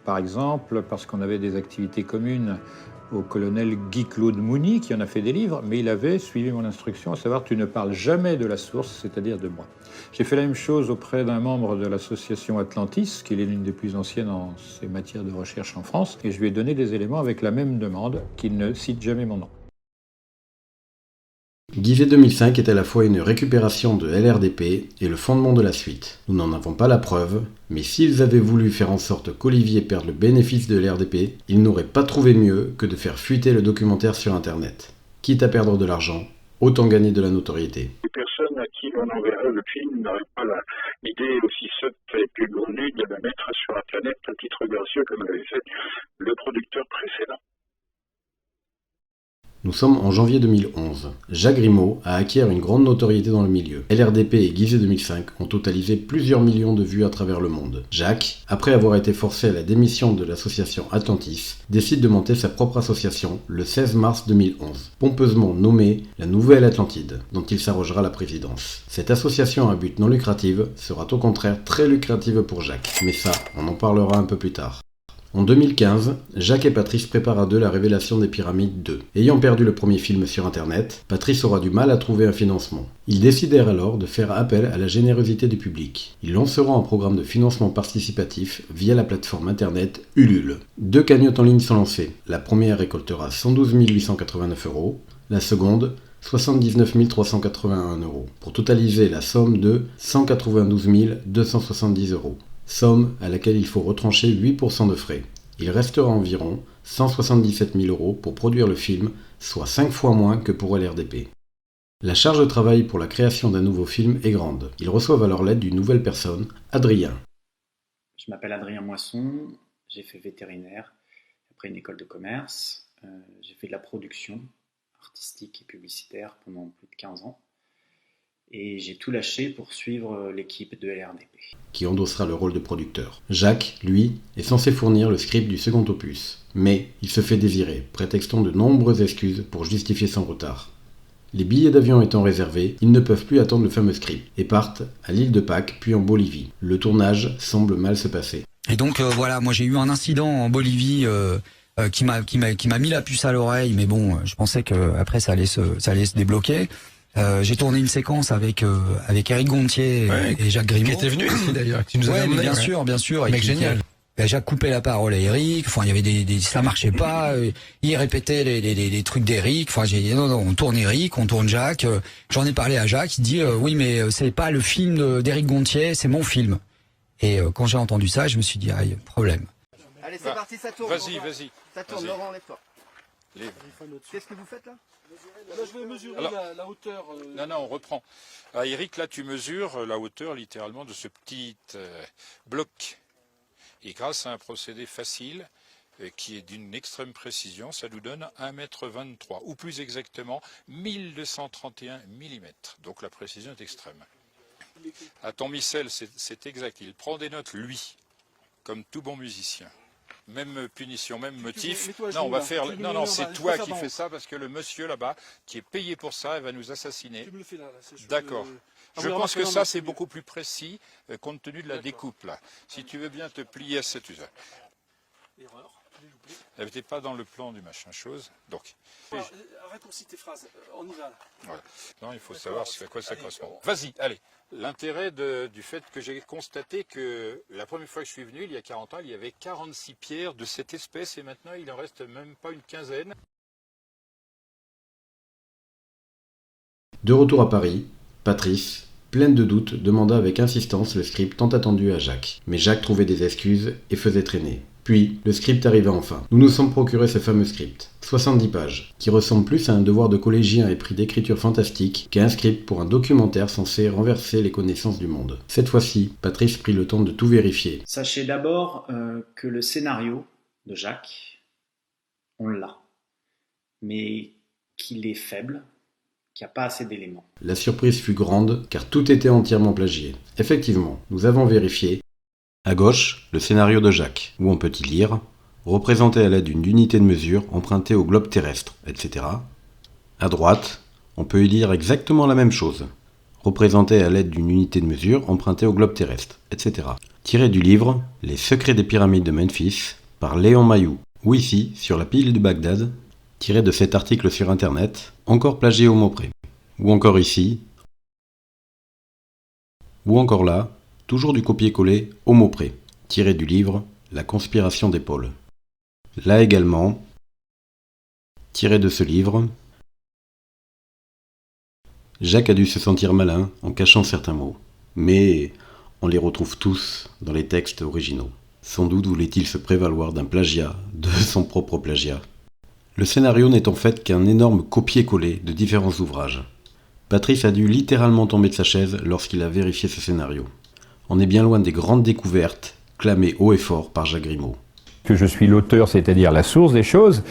par exemple, parce qu'on avait des activités communes au colonel Guy-Claude Mouny, qui en a fait des livres, mais il avait suivi mon instruction, à savoir tu ne parles jamais de la source, c'est-à-dire de moi. J'ai fait la même chose auprès d'un membre de l'association Atlantis, qui est l'une des plus anciennes en ces matières de recherche en France, et je lui ai donné des éléments avec la même demande, qu'il ne cite jamais mon nom. Gizeh 2005 est à la fois une récupération de LRDP et le fondement de la suite. Nous n'en avons pas la preuve, mais s'ils avaient voulu faire en sorte qu'Olivier perde le bénéfice de LRDP, ils n'auraient pas trouvé mieux que de faire fuiter le documentaire sur Internet. Quitte à perdre de l'argent, autant gagner de la notoriété. Les personnes à qui on enverrait le film n'auraient pas l'idée aussi sotte et pulmonée de le mettre sur Internet à titre gracieux comme avait fait le producteur précédent. Nous sommes en janvier 2011. Jacques Grimaud a acquis une grande notoriété dans le milieu. LRDP et Gizeh 2005 ont totalisé plusieurs millions de vues à travers le monde. Jacques, après avoir été forcé à la démission de l'association Atlantis, décide de monter sa propre association le 16 mars 2011, pompeusement nommée la Nouvelle Atlantide, dont il s'arrogera la présidence. Cette association à but non lucratif sera au contraire très lucrative pour Jacques, mais ça, on en parlera un peu plus tard. En 2015, Jacques et Patrice préparent à deux la révélation des Pyramides 2. Ayant perdu le premier film sur Internet, Patrice aura du mal à trouver un financement. Ils décidèrent alors de faire appel à la générosité du public. Ils lanceront un programme de financement participatif via la plateforme Internet Ulule. Deux cagnottes en ligne sont lancées. La première récoltera 112 889 €, la seconde 79 381 €, pour totaliser la somme de 192 270 €. Somme à laquelle il faut retrancher 8% de frais. Il restera environ 177 000 € pour produire le film, soit 5 fois moins que pour LRDP. La charge de travail pour la création d'un nouveau film est grande. Ils reçoivent alors l'aide d'une nouvelle personne, Adrien. Je m'appelle Adrien Moisson, j'ai fait vétérinaire, après une école de commerce. J'ai fait de la production artistique et publicitaire pendant plus de 15 ans. Et j'ai tout lâché pour suivre l'équipe de LRDP. Qui endossera le rôle de producteur. Jacques, lui, est censé fournir le script du second opus. Mais il se fait désirer, prétextant de nombreuses excuses pour justifier son retard. Les billets d'avion étant réservés, ils ne peuvent plus attendre le fameux script et partent à l'île de Pâques puis en Bolivie. Le tournage semble mal se passer. Et donc voilà, moi j'ai eu un incident en Bolivie qui m'a mis la puce à l'oreille, mais bon, je pensais que après ça allait se débloquer. J'ai tourné une séquence avec Éric Gontier et Jacques Grimaud. Qui était venu ici d'ailleurs, qui nous a amené. Bien sûr. Mec génial. Jacques coupait la parole à Éric. Enfin, il y avait ça marchait pas. Il répétait les trucs d'Éric. Enfin, j'ai dit non, on tourne Éric, on tourne Jacques. J'en ai parlé à Jacques. Il dit oui, mais c'est pas le film d'Éric Gontier, c'est mon film. Et quand j'ai entendu ça, je me suis dit aïe, problème. Allez, c'est parti, ça tourne. Vas-y. Ça tourne, Laurent, lève-toi. Qu'est-ce que vous faites là? Là, je vais mesurer la hauteur. Non, on reprend. Eric, là, tu mesures la hauteur littéralement de ce petit bloc. Et grâce à un procédé facile qui est d'une extrême précision, ça nous donne 1,23 m, ou plus exactement 1231 mm. Donc la précision est extrême. À ton missel, c'est exact. Il prend des notes, lui, comme tout bon musicien. Même punition, même motif. Non, on va faire. Non, c'est toi qui fais ça parce que le monsieur là-bas, qui est payé pour ça, il va nous assassiner. Tu me le fais là. D'accord. Je pense que ça, c'est beaucoup plus précis compte tenu de la découpe là. Si tu veux bien te plier à cet usage. Erreur. Elle n'était pas dans le plan du machin chose. Donc. Raccourcis tes phrases. On y va là. Voilà. Non, il faut savoir à quoi ça correspond. Vas-y, allez. L'intérêt du fait que j'ai constaté que la première fois que je suis venu, il y a 40 ans, il y avait 46 pierres de cette espèce et maintenant il en reste même pas une quinzaine. De retour à Paris, Patrice, pleine de doutes, demanda avec insistance le script tant attendu à Jacques. Mais Jacques trouvait des excuses et faisait traîner. Puis, le script arriva enfin. Nous nous sommes procuré ce fameux script, 70 pages, qui ressemble plus à un devoir de collégien épris d'écriture fantastique qu'à un script pour un documentaire censé renverser les connaissances du monde. Cette fois-ci, Patrice prit le temps de tout vérifier. Sachez d'abord que le scénario de Jacques, on l'a, mais qu'il est faible, qu'il n'y a pas assez d'éléments. La surprise fut grande, car tout était entièrement plagié. Effectivement, nous avons vérifié. À gauche, le scénario de Jacques, où on peut y lire, représenté à l'aide d'une unité de mesure empruntée au globe terrestre, etc. À droite, on peut y lire exactement la même chose, représenté à l'aide d'une unité de mesure empruntée au globe terrestre, etc. Tiré du livre Les secrets des pyramides de Memphis, par Léon Mayou, ou ici, sur la pile de Bagdad, tiré de cet article sur internet, encore plagié au mot près. Ou encore ici, ou encore là, toujours du copier-coller au mot près, tiré du livre La conspiration des pôles. Là également, tiré de ce livre, Jacques a dû se sentir malin en cachant certains mots, mais on les retrouve tous dans les textes originaux. Sans doute voulait-il se prévaloir d'un plagiat, de son propre plagiat. Le scénario n'est en fait qu'un énorme copier-coller de différents ouvrages. Patrice a dû littéralement tomber de sa chaise lorsqu'il a vérifié ce scénario. On est bien loin des grandes découvertes clamées haut et fort par Jacques Grimaud. Que je suis l'auteur, c'est-à-dire la source des choses.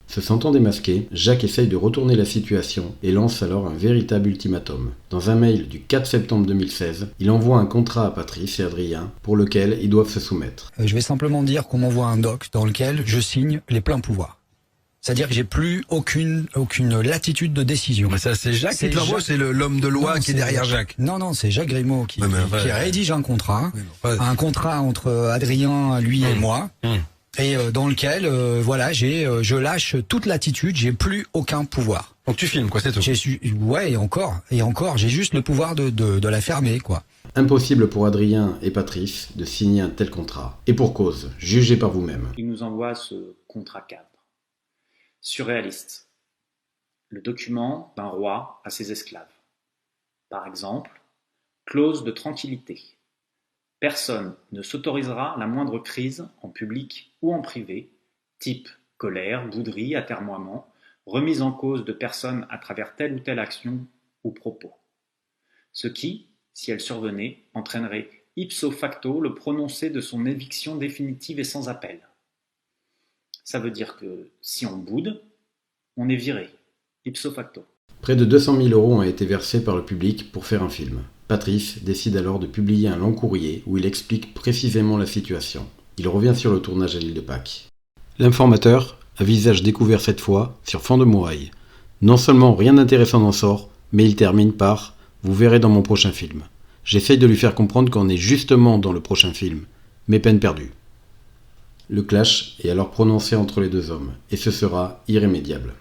Se sentant démasqué, Jacques essaye de retourner la situation et lance alors un véritable ultimatum. Dans un mail du 4 septembre 2016, il envoie un contrat à Patrice et Adrien pour lequel ils doivent se soumettre. Je vais simplement dire qu'on m'envoie un doc dans lequel je signe les pleins pouvoirs. C'est-à-dire que j'ai plus aucune latitude de décision. Mais ça, c'est Jacques qui te l'envoie, c'est l'homme de loi qui est derrière Jacques. Non, c'est Jacques Grimaud qui rédige un contrat. Un contrat entre Adrien, lui et moi. Et dans lequel, je lâche toute latitude, j'ai plus aucun pouvoir. Donc tu filmes, quoi, c'est tout. Ouais, et encore, j'ai juste le pouvoir de la fermer, quoi. Impossible pour Adrien et Patrice de signer un tel contrat. Et pour cause, jugez par vous-même. Il nous envoie ce contrat cadre. Surréaliste. Le document d'un roi à ses esclaves. Par exemple, clause de tranquillité. Personne ne s'autorisera la moindre crise en public ou en privé, type colère, bouderie, atermoiement, remise en cause de personnes à travers telle ou telle action ou propos. Ce qui, si elle survenait, entraînerait ipso facto le prononcé de son éviction définitive et sans appel. Ça veut dire que si on boude, on est viré, ipso facto. Près de 200 000 € ont été versés par le public pour faire un film. Patrice décide alors de publier un long courrier où il explique précisément la situation. Il revient sur le tournage à l'île de Pâques. L'informateur, à visage découvert cette fois, sur fond de muraille. Non seulement rien d'intéressant n'en sort, mais il termine par « Vous verrez dans mon prochain film ». J'essaye de lui faire comprendre qu'on est justement dans le prochain film, mais peine perdue. Le clash est alors prononcé entre les deux hommes, et ce sera irrémédiable.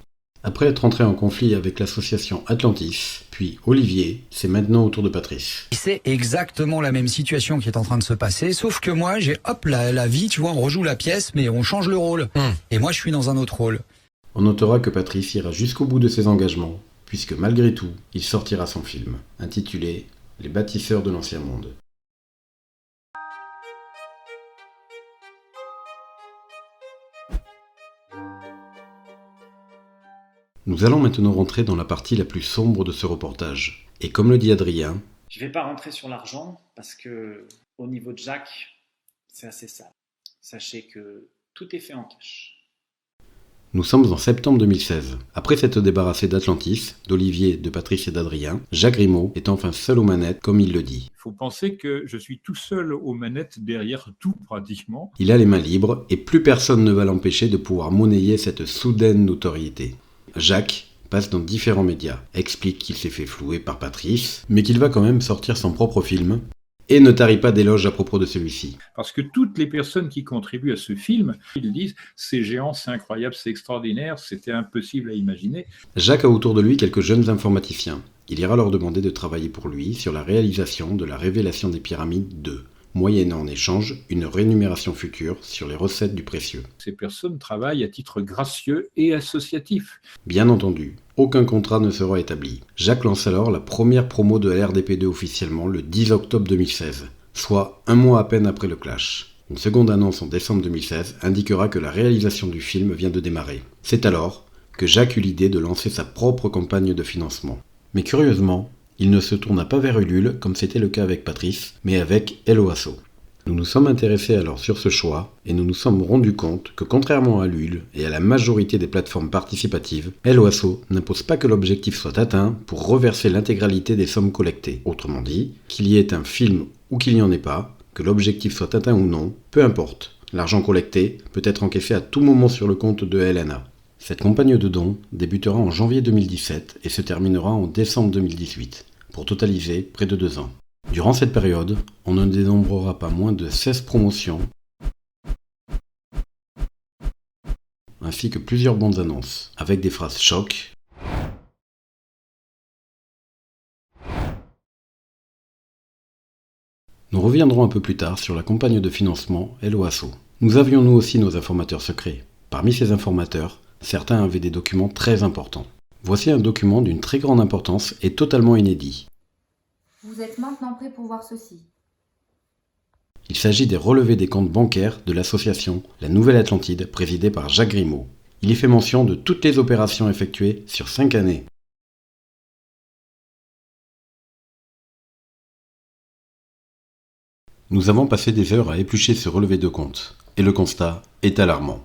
Après être entré en conflit avec l'association Atlantis, puis Olivier, c'est maintenant au tour de Patrice. C'est exactement la même situation qui est en train de se passer, sauf que moi, j'ai hop, la vie, tu vois, on rejoue la pièce, mais on change le rôle. Et moi, je suis dans un autre rôle. On notera que Patrice ira jusqu'au bout de ses engagements, puisque malgré tout, il sortira son film, intitulé « Les bâtisseurs de l'ancien monde ». Nous allons maintenant rentrer dans la partie la plus sombre de ce reportage. Et comme le dit Adrien... Je ne vais pas rentrer sur l'argent, parce que au niveau de Jacques, c'est assez sale. Sachez que tout est fait en cash. Nous sommes en septembre 2016. Après s'être débarrassé d'Atlantis, d'Olivier, de Patrice et d'Adrien, Jacques Grimaud est enfin seul aux manettes, comme il le dit. Il faut penser que je suis tout seul aux manettes derrière tout, pratiquement. Il a les mains libres, et plus personne ne va l'empêcher de pouvoir monnayer cette soudaine notoriété. Jacques passe dans différents médias, explique qu'il s'est fait flouer par Patrice, mais qu'il va quand même sortir son propre film, et ne tarit pas d'éloges à propos de celui-ci. Parce que toutes les personnes qui contribuent à ce film, ils disent « c'est géant, c'est incroyable, c'est extraordinaire, c'était impossible à imaginer ». Jacques a autour de lui quelques jeunes informaticiens. Il ira leur demander de travailler pour lui sur la réalisation de la révélation des pyramides 2. Moyennant en échange une rémunération future sur les recettes du précieux. Ces personnes travaillent à titre gracieux et associatif. Bien entendu, aucun contrat ne sera établi. Jacques lance alors la première promo de la RDP2 officiellement le 10 octobre 2016, soit un mois à peine après le clash. Une seconde annonce en décembre 2016 indiquera que la réalisation du film vient de démarrer. C'est alors que Jacques eut l'idée de lancer sa propre campagne de financement. Mais curieusement, il ne se tourna pas vers Ulule, comme c'était le cas avec Patrice, mais avec Helloasso. Nous nous sommes intéressés alors sur ce choix, et nous nous sommes rendus compte que contrairement à Ulule et à la majorité des plateformes participatives, Helloasso n'impose pas que l'objectif soit atteint pour reverser l'intégralité des sommes collectées. Autrement dit, qu'il y ait un film ou qu'il n'y en ait pas, que l'objectif soit atteint ou non, peu importe. L'argent collecté peut être encaissé à tout moment sur le compte de LNA. Cette campagne de dons débutera en janvier 2017 et se terminera en décembre 2018, pour totaliser près de 2 ans. Durant cette période, on ne dénombrera pas moins de 16 promotions, ainsi que plusieurs bandes annonces, avec des phrases choc, Nous reviendrons un peu plus tard sur la campagne de financement Helloasso. Nous avions nous aussi nos informateurs secrets. Parmi ces informateurs, certains avaient des documents très importants. Voici un document d'une très grande importance et totalement inédit. Vous êtes maintenant prêt pour voir ceci. Il s'agit des relevés des comptes bancaires de l'association La Nouvelle Atlantide, présidée par Jacques Grimaud. Il y fait mention de toutes les opérations effectuées sur 5 années. Nous avons passé des heures à éplucher ce relevé de comptes, et le constat est alarmant.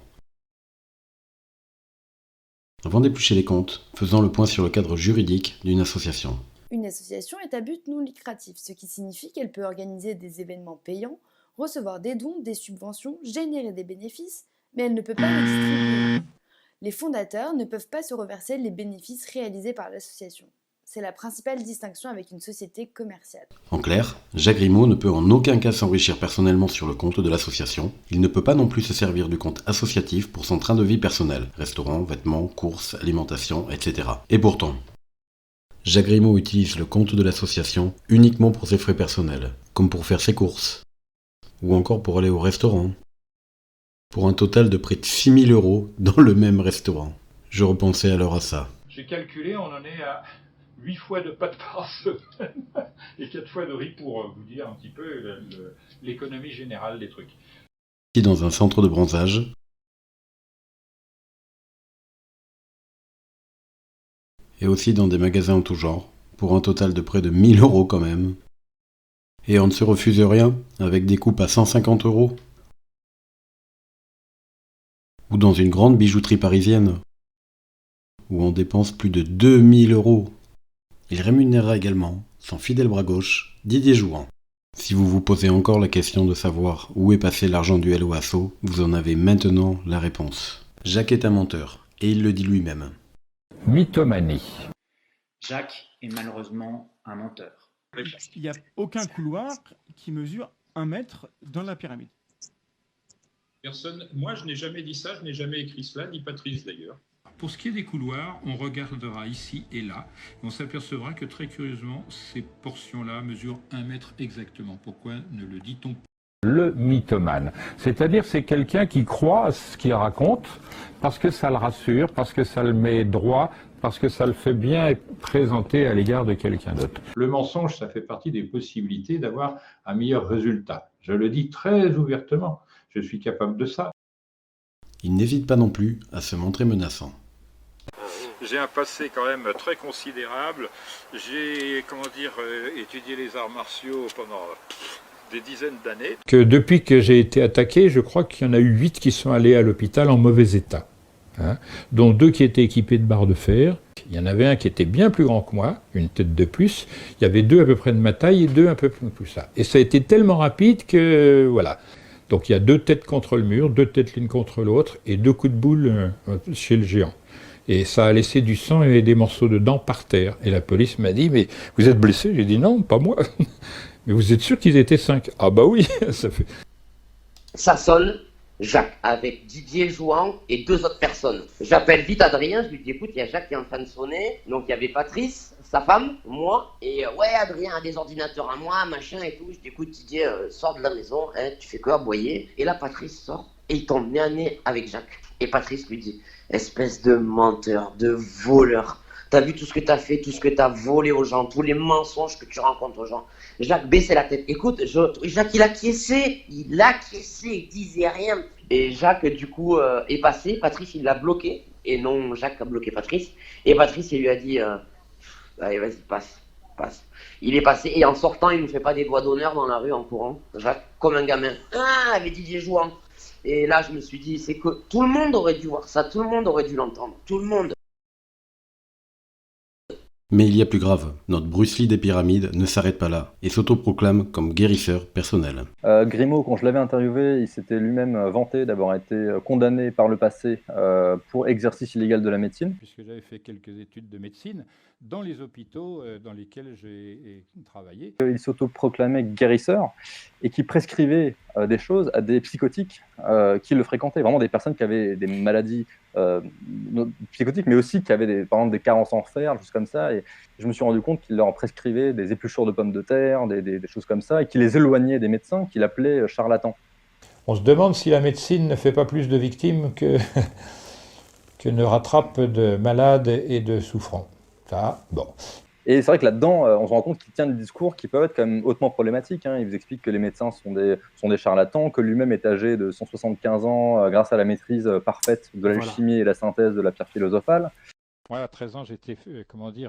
Avant d'éplucher les comptes, faisons le point sur le cadre juridique d'une association. Une association est à but non lucratif, ce qui signifie qu'elle peut organiser des événements payants, recevoir des dons, des subventions, générer des bénéfices, mais elle ne peut pas les distribuer. Les fondateurs ne peuvent pas se reverser les bénéfices réalisés par l'association. C'est la principale distinction avec une société commerciale. En clair, Jacques Grimaud ne peut en aucun cas s'enrichir personnellement sur le compte de l'association. Il ne peut pas non plus se servir du compte associatif pour son train de vie personnel, restaurants, vêtements, courses, alimentation, etc. Et pourtant, Jacques Grimaud utilise le compte de l'association uniquement pour ses frais personnels, comme pour faire ses courses, ou encore pour aller au restaurant, pour un total de près de 6 000 € dans le même restaurant. Je repensais alors à ça. J'ai calculé, on en est à 8 fois de pâtes par semaine et 4 fois de riz pour vous dire un petit peu l'économie générale des trucs. Ici dans un centre de bronzage, et aussi dans des magasins en tout genre, pour un total de près de 1 000 € quand même. Et on ne se refuse rien, avec des coupes à 150 €. Ou dans une grande bijouterie parisienne, où on dépense plus de 2 000 €. Il rémunérera également son fidèle bras gauche, Didier Jouan. Si vous vous posez encore la question de savoir où est passé l'argent du Helloasso, vous en avez maintenant la réponse. Jacques est un menteur, et il le dit lui-même. mythomanie. Jacques est malheureusement un menteur. Il n'y a aucun couloir qui mesure 1 mètre dans la pyramide. Personne, moi je n'ai jamais dit ça, je n'ai jamais écrit cela, ni Patrice d'ailleurs. Pour ce qui est des couloirs, on regardera ici et là, et on s'apercevra que très curieusement, ces portions-là mesurent 1 mètre exactement. Pourquoi ne le dit-on pas ? Le mythomane, c'est-à-dire c'est quelqu'un qui croit à ce qu'il raconte parce que ça le rassure, parce que ça le met droit, parce que ça le fait bien être présenté à l'égard de quelqu'un d'autre. Le mensonge, ça fait partie des possibilités d'avoir un meilleur résultat. Je le dis très ouvertement, je suis capable de ça. Il n'hésite pas non plus à se montrer menaçant. J'ai un passé quand même très considérable. J'ai, étudié les arts martiaux pendant des dizaines d'années. Que depuis que j'ai été attaqué, je crois qu'il y en a eu 8 qui sont allés à l'hôpital en mauvais état. Dont 2 qui étaient équipés de barres de fer. Il y en avait un qui était bien plus grand que moi, une tête de plus. Il y avait 2 à peu près de ma taille et 2 un peu plus ça. Et ça a été tellement rapide que voilà. Donc il y a 2 têtes contre le mur, 2 têtes l'une contre l'autre et 2 coups de boule chez le géant. Et ça a laissé du sang et des morceaux de dents par terre. Et la police m'a dit, mais vous êtes blessé? J'ai dit non, pas moi. Mais vous êtes sûr qu'ils étaient 5? Ah bah oui, ça fait... Ça sonne, Jacques, avec Didier Jouan et 2 autres personnes. J'appelle vite Adrien, je lui dis, écoute, il y a Jacques qui est en train de sonner. Donc il y avait Patrice, sa femme, moi, et ouais, Adrien a des ordinateurs à moi, machin et tout. Je dis, écoute, Didier, sors de la maison, hein, tu fais que aboyer. Et là, Patrice sort et il tombe nez à nez avec Jacques. Et Patrice lui dit, espèce de menteur, de voleur. T'as vu tout ce que t'as fait, tout ce que t'as volé aux gens, tous les mensonges que tu rencontres aux gens. Jacques baissait la tête. Écoute, Jacques, il acquiesçait, il disait rien. Et Jacques, du coup, est passé. Patrice, il l'a bloqué. Et non, Jacques a bloqué Patrice. Et Patrice, il lui a dit, allez, vas-y, passe. Il est passé. Et en sortant, il ne fait pas des doigts d'honneur dans la rue en courant. Jacques, comme un gamin. Ah, avec Didier Jouan. Et là, je me suis dit, c'est que tout le monde aurait dû voir ça. Tout le monde aurait dû l'entendre. Tout le monde. Mais il y a plus grave, notre Bruce Lee des pyramides ne s'arrête pas là et s'autoproclame comme guérisseur personnel. Grimaud, quand je l'avais interviewé, il s'était lui-même vanté d'avoir été condamné par le passé pour exercice illégal de la médecine. Puisque j'avais fait quelques études de médecine dans les hôpitaux dans lesquels j'ai travaillé. Il s'autoproclamait guérisseur et qui prescrivait des choses à des psychotiques qui le fréquentaient, vraiment des personnes qui avaient des maladies psychotiques, mais aussi qui avaient par exemple des carences en fer, des choses comme ça. Et je me suis rendu compte qu'il leur prescrivait des épluchures de pommes de terre, des choses comme ça, et qu'il les éloignait des médecins, qu'il appelait charlatans. On se demande si la médecine ne fait pas plus de victimes que ne rattrape de malades et de souffrants. Ça, bon. Et c'est vrai que là-dedans, on se rend compte qu'il tient des discours qui peuvent être quand même hautement problématiques. Il vous explique que les médecins sont des charlatans, que lui-même est âgé de 175 ans grâce à la maîtrise parfaite de l'alchimie et la synthèse de la pierre philosophale. Moi, à 13 ans, j'étais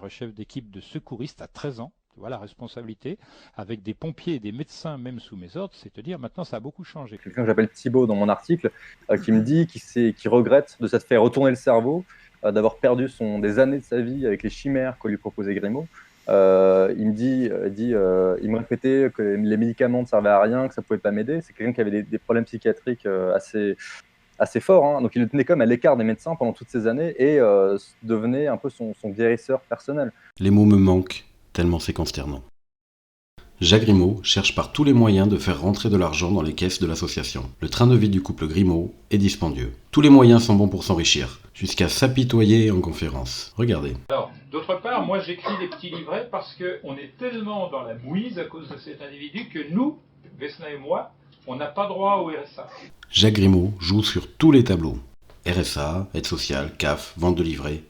chef d'équipe de secouriste à 13 ans. Tu vois la responsabilité, avec des pompiers et des médecins même sous mes ordres, c'est te dire maintenant ça a beaucoup changé. Quelqu'un que j'appelle Thibaut dans mon article, qui me dit qu'il regrette de s'être fait retourner le cerveau, d'avoir perdu des années de sa vie avec les chimères que lui proposait Grimaud. Il me répétait que les médicaments ne servaient à rien, que ça ne pouvait pas m'aider. C'est quelqu'un qui avait des problèmes psychiatriques assez forts. Donc il le tenait comme à l'écart des médecins pendant toutes ces années et devenait un peu son guérisseur personnel. Les mots me manquent, tellement c'est consternant. Jacques Grimaud cherche par tous les moyens de faire rentrer de l'argent dans les caisses de l'association. Le train de vie du couple Grimaud est dispendieux. Tous les moyens sont bons pour s'enrichir, jusqu'à s'apitoyer en conférence. Regardez. Alors, d'autre part, moi j'écris des petits livrets parce qu'on est tellement dans la mouise à cause de cet individu que nous, Vesna et moi, on n'a pas droit au RSA. Jacques Grimaud joue sur tous les tableaux. RSA, aide sociale, CAF, vente de livrets.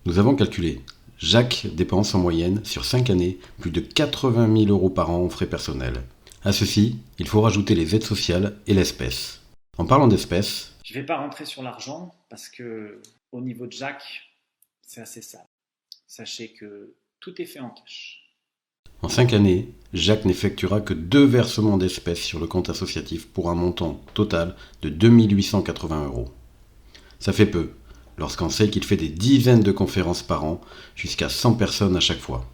Nous avons calculé. Jacques dépense en moyenne, sur 5 années, plus de 80 000 € par an en frais personnels. À ceci, il faut rajouter les aides sociales et l'espèce. En parlant d'espèces... Je ne vais pas rentrer sur l'argent, parce que au niveau de Jacques, c'est assez sale. Sachez que tout est fait en cash. En 5 années, Jacques n'effectuera que 2 versements d'espèces sur le compte associatif pour un montant total de 2 880 €. Ça fait peu, lorsqu'on sait qu'il fait des dizaines de conférences par an, jusqu'à 100 personnes à chaque fois.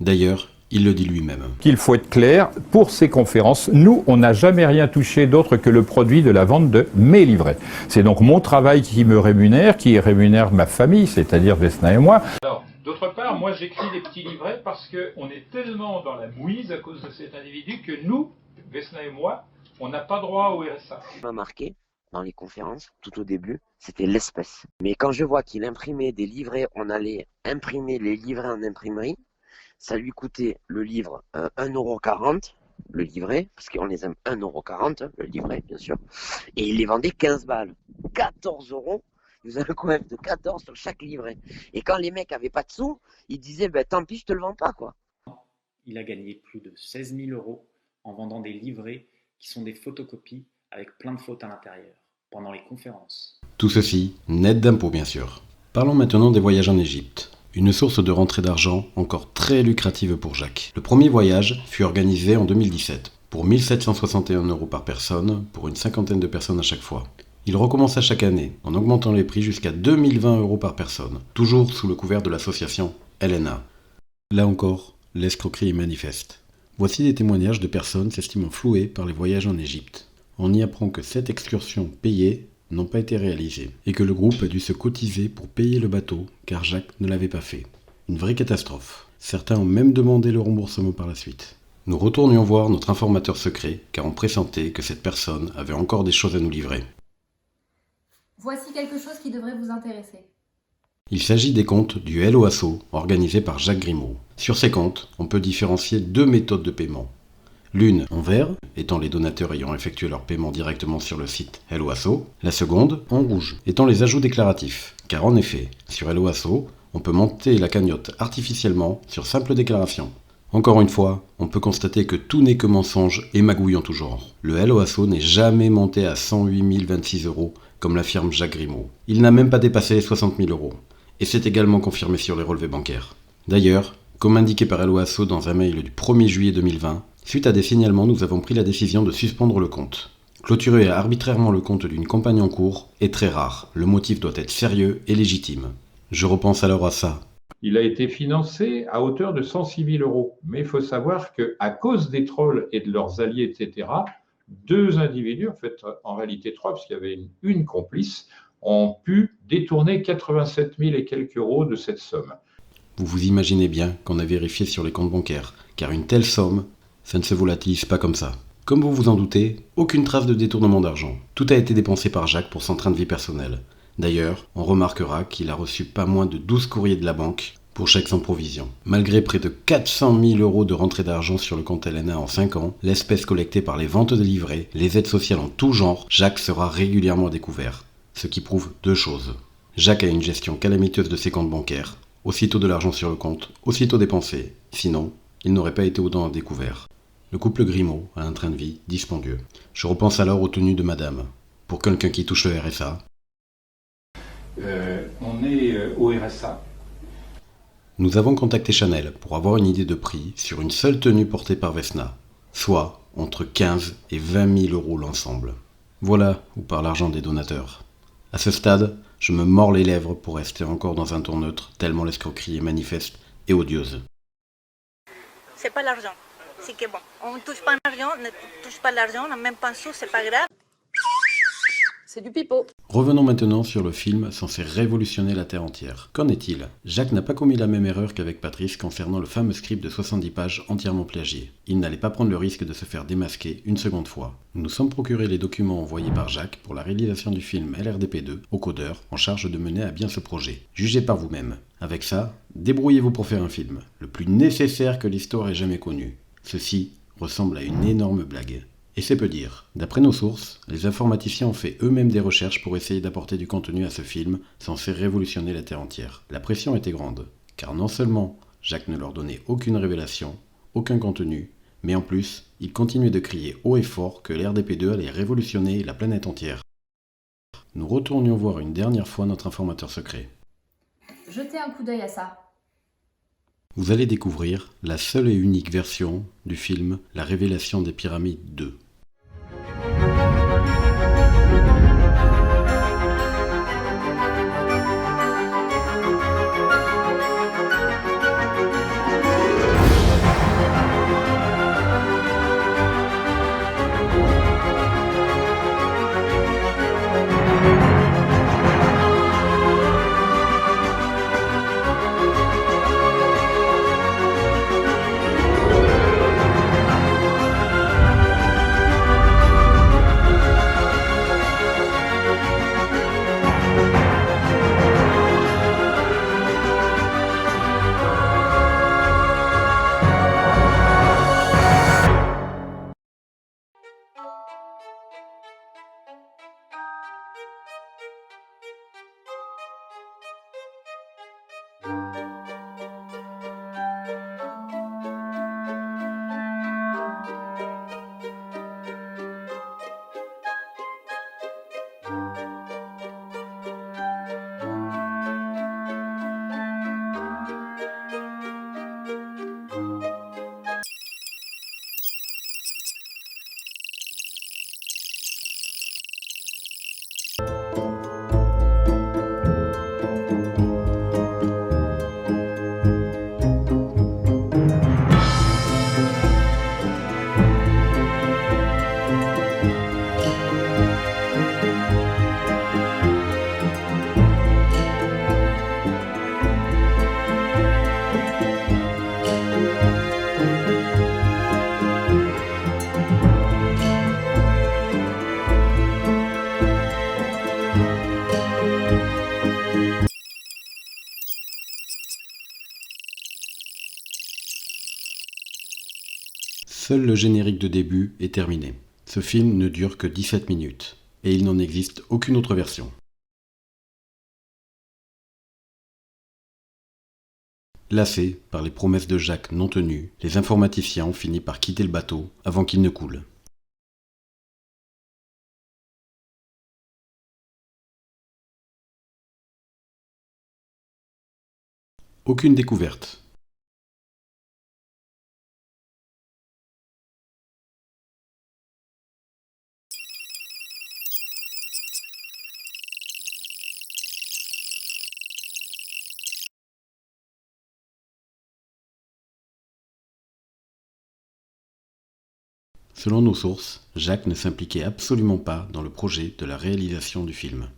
D'ailleurs, Il le dit lui-même. Qu'il faut être clair, pour ces conférences, nous, on n'a jamais rien touché d'autre que le produit de la vente de mes livrets. C'est donc mon travail qui me rémunère, qui rémunère ma famille, c'est-à-dire Vesna et moi. Alors, d'autre part, moi j'écris des petits livrets parce qu'on est tellement dans la mouise à cause de cet individu que nous, Vesna et moi, on n'a pas droit au RSA. Ce qui m'a marqué dans les conférences, tout au début, c'était l'espèce. Mais quand je vois qu'il imprimait des livrets, on allait imprimer les livrets en imprimerie, ça lui coûtait le livre 1,40 €, le livret, parce qu'on les aime 1,40 €, le livret bien sûr, et il les vendait 15 balles. 14 €, il faisait un coef de 14 sur chaque livret. Et quand les mecs avaient pas de sous, ils disaient tant pis, je te le vends pas quoi. Il a gagné plus de 16 000 € en vendant des livrets qui sont des photocopies avec plein de fautes à l'intérieur, pendant les conférences. Tout ceci, net d'impôts bien sûr. Parlons maintenant des voyages en Égypte. Une source de rentrée d'argent encore très lucrative pour Jacques. Le premier voyage fut organisé en 2017, pour 1 761 € par personne, pour une cinquantaine de personnes à chaque fois. Il recommença chaque année, en augmentant les prix jusqu'à 2020 € par personne, toujours sous le couvert de l'association LNA. Là encore, l'escroquerie est manifeste. Voici des témoignages de personnes s'estimant flouées par les voyages en Égypte. On y apprend que 7 excursions payées n'ont pas été réalisées, et que le groupe a dû se cotiser pour payer le bateau, car Jacques ne l'avait pas fait. Une vraie catastrophe. Certains ont même demandé le remboursement par la suite. Nous retournions voir notre informateur secret, car on pressentait que cette personne avait encore des choses à nous livrer. Voici quelque chose qui devrait vous intéresser. Il s'agit des comptes du Hello Asso, organisés par Jacques Grimaud. Sur ces comptes, on peut différencier 2 méthodes de paiement. L'une en vert, étant les donateurs ayant effectué leur paiement directement sur le site Hello Asso. La seconde en rouge, étant les ajouts déclaratifs. Car en effet, sur Hello Asso, on peut monter la cagnotte artificiellement sur simple déclaration. Encore une fois, on peut constater que tout n'est que mensonge et magouille en tout genre. Le Hello Asso n'est jamais monté à 108 026 €, comme l'affirme Jacques Grimaud. Il n'a même pas dépassé les 60 000 €. Et c'est également confirmé sur les relevés bancaires. D'ailleurs, comme indiqué par Hello Asso dans un mail du 1er juillet 2020, suite à des signalements, nous avons pris la décision de suspendre le compte. Clôturer arbitrairement le compte d'une campagne en cours est très rare. Le motif doit être sérieux et légitime. Je repense alors à ça. Il a été financé à hauteur de 106 000 €. Mais il faut savoir qu'à cause des trolls et de leurs alliés, etc., 2 individus, en réalité 3, parce qu'il y avait une complice, ont pu détourner 87 000 et quelques € de cette somme. Vous vous imaginez bien qu'on a vérifié sur les comptes bancaires, car une telle somme, ça ne se volatilise pas comme ça. Comme vous vous en doutez, aucune trace de détournement d'argent. Tout a été dépensé par Jacques pour son train de vie personnel. D'ailleurs, on remarquera qu'il a reçu pas moins de 12 courriers de la banque pour chèque sans provision. Malgré près de 400 000 € de rentrée d'argent sur le compte LNA en 5 ans, l'espèce collectée par les ventes de livrets, les aides sociales en tout genre, Jacques sera régulièrement découvert. Ce qui prouve 2 choses. Jacques a une gestion calamiteuse de ses comptes bancaires. Aussitôt de l'argent sur le compte, aussitôt dépensé. Sinon, il n'aurait pas été autant découvert. Le couple Grimaud a un train de vie dispendieux. Je repense alors aux tenues de madame. Pour quelqu'un qui touche le RSA. On est au RSA. Nous avons contacté Chanel pour avoir une idée de prix sur une seule tenue portée par Vesna, soit entre 15 et 20 000 € l'ensemble. Voilà où part l'argent des donateurs. À ce stade, je me mords les lèvres pour rester encore dans un ton neutre, tellement l'escroquerie est manifeste et odieuse. C'est pas l'argent. C'est que bon, on ne touche pas l'argent, ne touche pas l'argent, on n'a même pas un sou, c'est pas grave. C'est du pipeau. Revenons maintenant sur le film censé révolutionner la Terre entière. Qu'en est-il? Jacques n'a pas commis la même erreur qu'avec Patrice concernant le fameux script de 70 pages entièrement plagié. Il n'allait pas prendre le risque de se faire démasquer une seconde fois. Nous nous sommes procurés les documents envoyés par Jacques pour la réalisation du film LRDP2 au codeur en charge de mener à bien ce projet. Jugez par vous-même. Avec ça, débrouillez-vous pour faire un film, le plus nécessaire que l'histoire ait jamais connu. Ceci ressemble à une énorme blague. Et c'est peu dire. D'après nos sources, les informaticiens ont fait eux-mêmes des recherches pour essayer d'apporter du contenu à ce film censé révolutionner la Terre entière. La pression était grande, car non seulement Jacques ne leur donnait aucune révélation, aucun contenu, mais en plus, il continuait de crier haut et fort que l'RDP2 allait révolutionner la planète entière. Nous retournions voir une dernière fois notre informateur secret. Jetez un coup d'œil à ça. Vous allez découvrir la seule et unique version du film La Révélation des Pyramides 2. Seul le générique de début est terminé. Ce film ne dure que 17 minutes, et il n'en existe aucune autre version. Lassés par les promesses de Jacques non tenues, les informaticiens ont fini par quitter le bateau avant qu'il ne coule. Aucune découverte. Selon nos sources, Jacques ne s'impliquait absolument pas dans le projet de la réalisation du film.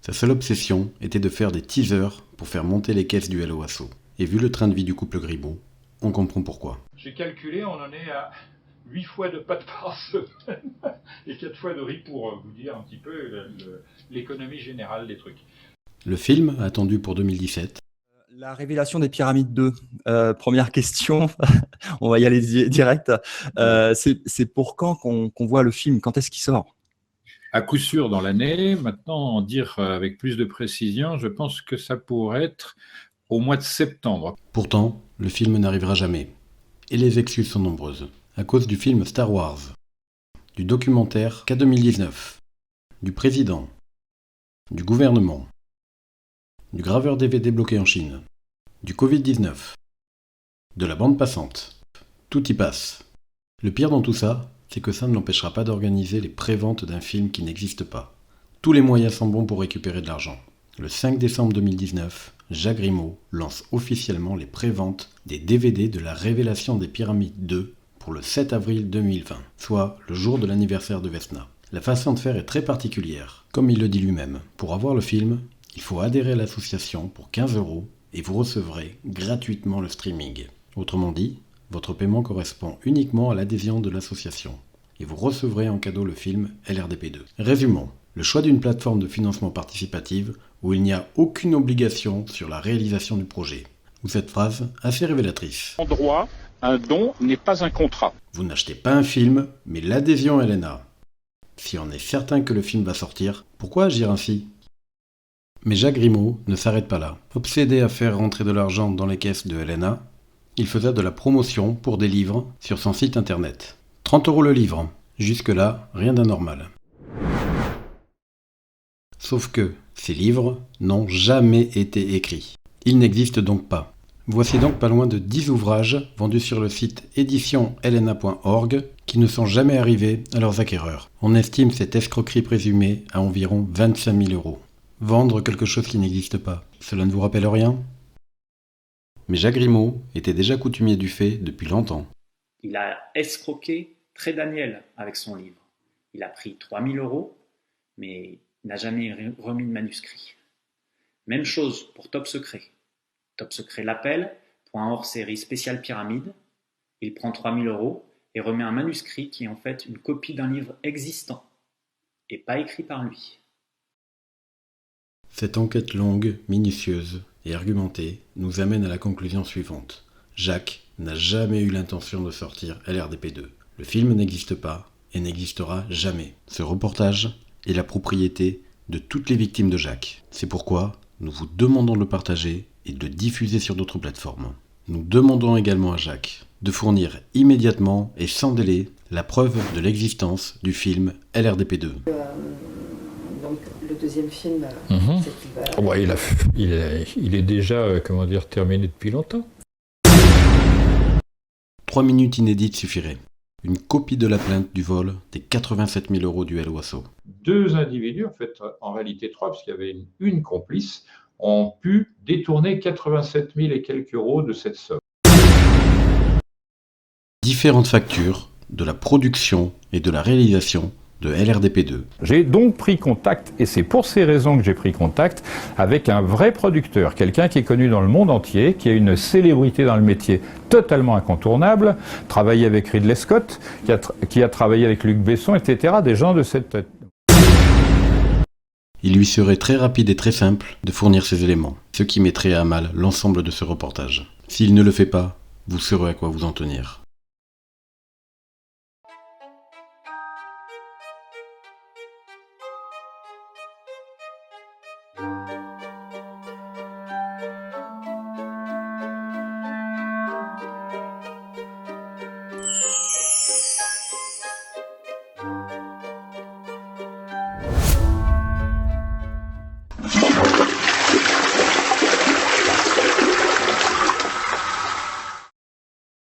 Sa seule obsession était de faire des teasers pour faire monter les caisses du Hello Asso. Et vu le train de vie du couple Grimaud, on comprend pourquoi. J'ai calculé, on en est à 8 fois de pâtes par semaine et 4 fois de riz pour vous dire un petit peu l'économie générale des trucs. Le film, attendu pour 2017. La révélation des pyramides 2. Première question, on va y aller direct. C'est pour quand qu'on voit le film? Quand est-ce qu'il sort? À coup sûr dans l'année. Maintenant, en dire avec plus de précision, je pense que ça pourrait être au mois de septembre. Pourtant, le film n'arrivera jamais. Et les excuses sont nombreuses. À cause du film Star Wars, du documentaire K2019, du président, du gouvernement, du graveur DVD bloqué en Chine, du Covid-19, de la bande passante. Tout y passe. Le pire dans tout ça, c'est que ça ne l'empêchera pas d'organiser les préventes d'un film qui n'existe pas. Tous les moyens sont bons pour récupérer de l'argent. Le 5 décembre 2019, Jacques Grimaud lance officiellement les préventes des DVD de la Révélation des Pyramides 2 pour le 7 avril 2020, soit le jour de l'anniversaire de Vesna. La façon de faire est très particulière. Comme il le dit lui-même, pour avoir le film, il faut adhérer à l'association pour 15 € et vous recevrez gratuitement le streaming. Autrement dit, votre paiement correspond uniquement à l'adhésion de l'association et vous recevrez en cadeau le film LRDP2. Résumons, le choix d'une plateforme de financement participative où il n'y a aucune obligation sur la réalisation du projet. Ou cette phrase assez révélatrice. En droit, un don n'est pas un contrat. Vous n'achetez pas un film, mais l'adhésion LNA. Si on est certain que le film va sortir, pourquoi agir ainsi? Mais Jacques Grimaud ne s'arrête pas là. Obsédé à faire rentrer de l'argent dans les caisses de LNA, il faisait de la promotion pour des livres sur son site internet. 30 € le livre. Jusque-là, rien d'anormal. Sauf que ces livres n'ont jamais été écrits. Ils n'existent donc pas. Voici donc pas loin de 10 ouvrages vendus sur le site éditionlna.org qui ne sont jamais arrivés à leurs acquéreurs. On estime cette escroquerie présumée à environ 25 000 €. Vendre quelque chose qui n'existe pas, cela ne vous rappelle rien? Mais Jacques Grimaud était déjà coutumier du fait depuis longtemps. Il a escroqué Très Daniel avec son livre. Il a pris 3 000 €, mais n'a jamais remis de manuscrit. Même chose pour Top Secret. Top Secret l'appelle pour un hors-série spécial pyramide. Il prend 3 000 € et remet un manuscrit qui est en fait une copie d'un livre existant et pas écrit par lui. Cette enquête longue, minutieuse et argumentée nous amène à la conclusion suivante. Jacques n'a jamais eu l'intention de sortir LRDP2. Le film n'existe pas et n'existera jamais. Ce reportage est la propriété de toutes les victimes de Jacques. C'est pourquoi nous vous demandons de le partager et de le diffuser sur d'autres plateformes. Nous demandons également à Jacques de fournir immédiatement et sans délai la preuve de l'existence du film LRDP2. Donc le deuxième film, c'est qu'il va... Oh bah, il est déjà terminé depuis longtemps. 3 minutes inédites suffiraient. Une copie de la plainte du vol des 87 000 € du Hello Asso. 2 individus, en réalité 3, parce qu'il y avait une complice, ont pu détourner 87 000 et quelques euros de cette somme. Différentes factures de la production et de la réalisation de LRDP2. J'ai donc pris contact, et c'est pour ces raisons que j'ai pris contact, avec un vrai producteur, quelqu'un qui est connu dans le monde entier, qui a une célébrité dans le métier totalement incontournable, travaillé avec Ridley Scott, qui a travaillé avec Luc Besson, etc., des gens de cette... Il lui serait très rapide et très simple de fournir ces éléments, ce qui mettrait à mal l'ensemble de ce reportage. S'il ne le fait pas, vous saurez à quoi vous en tenir.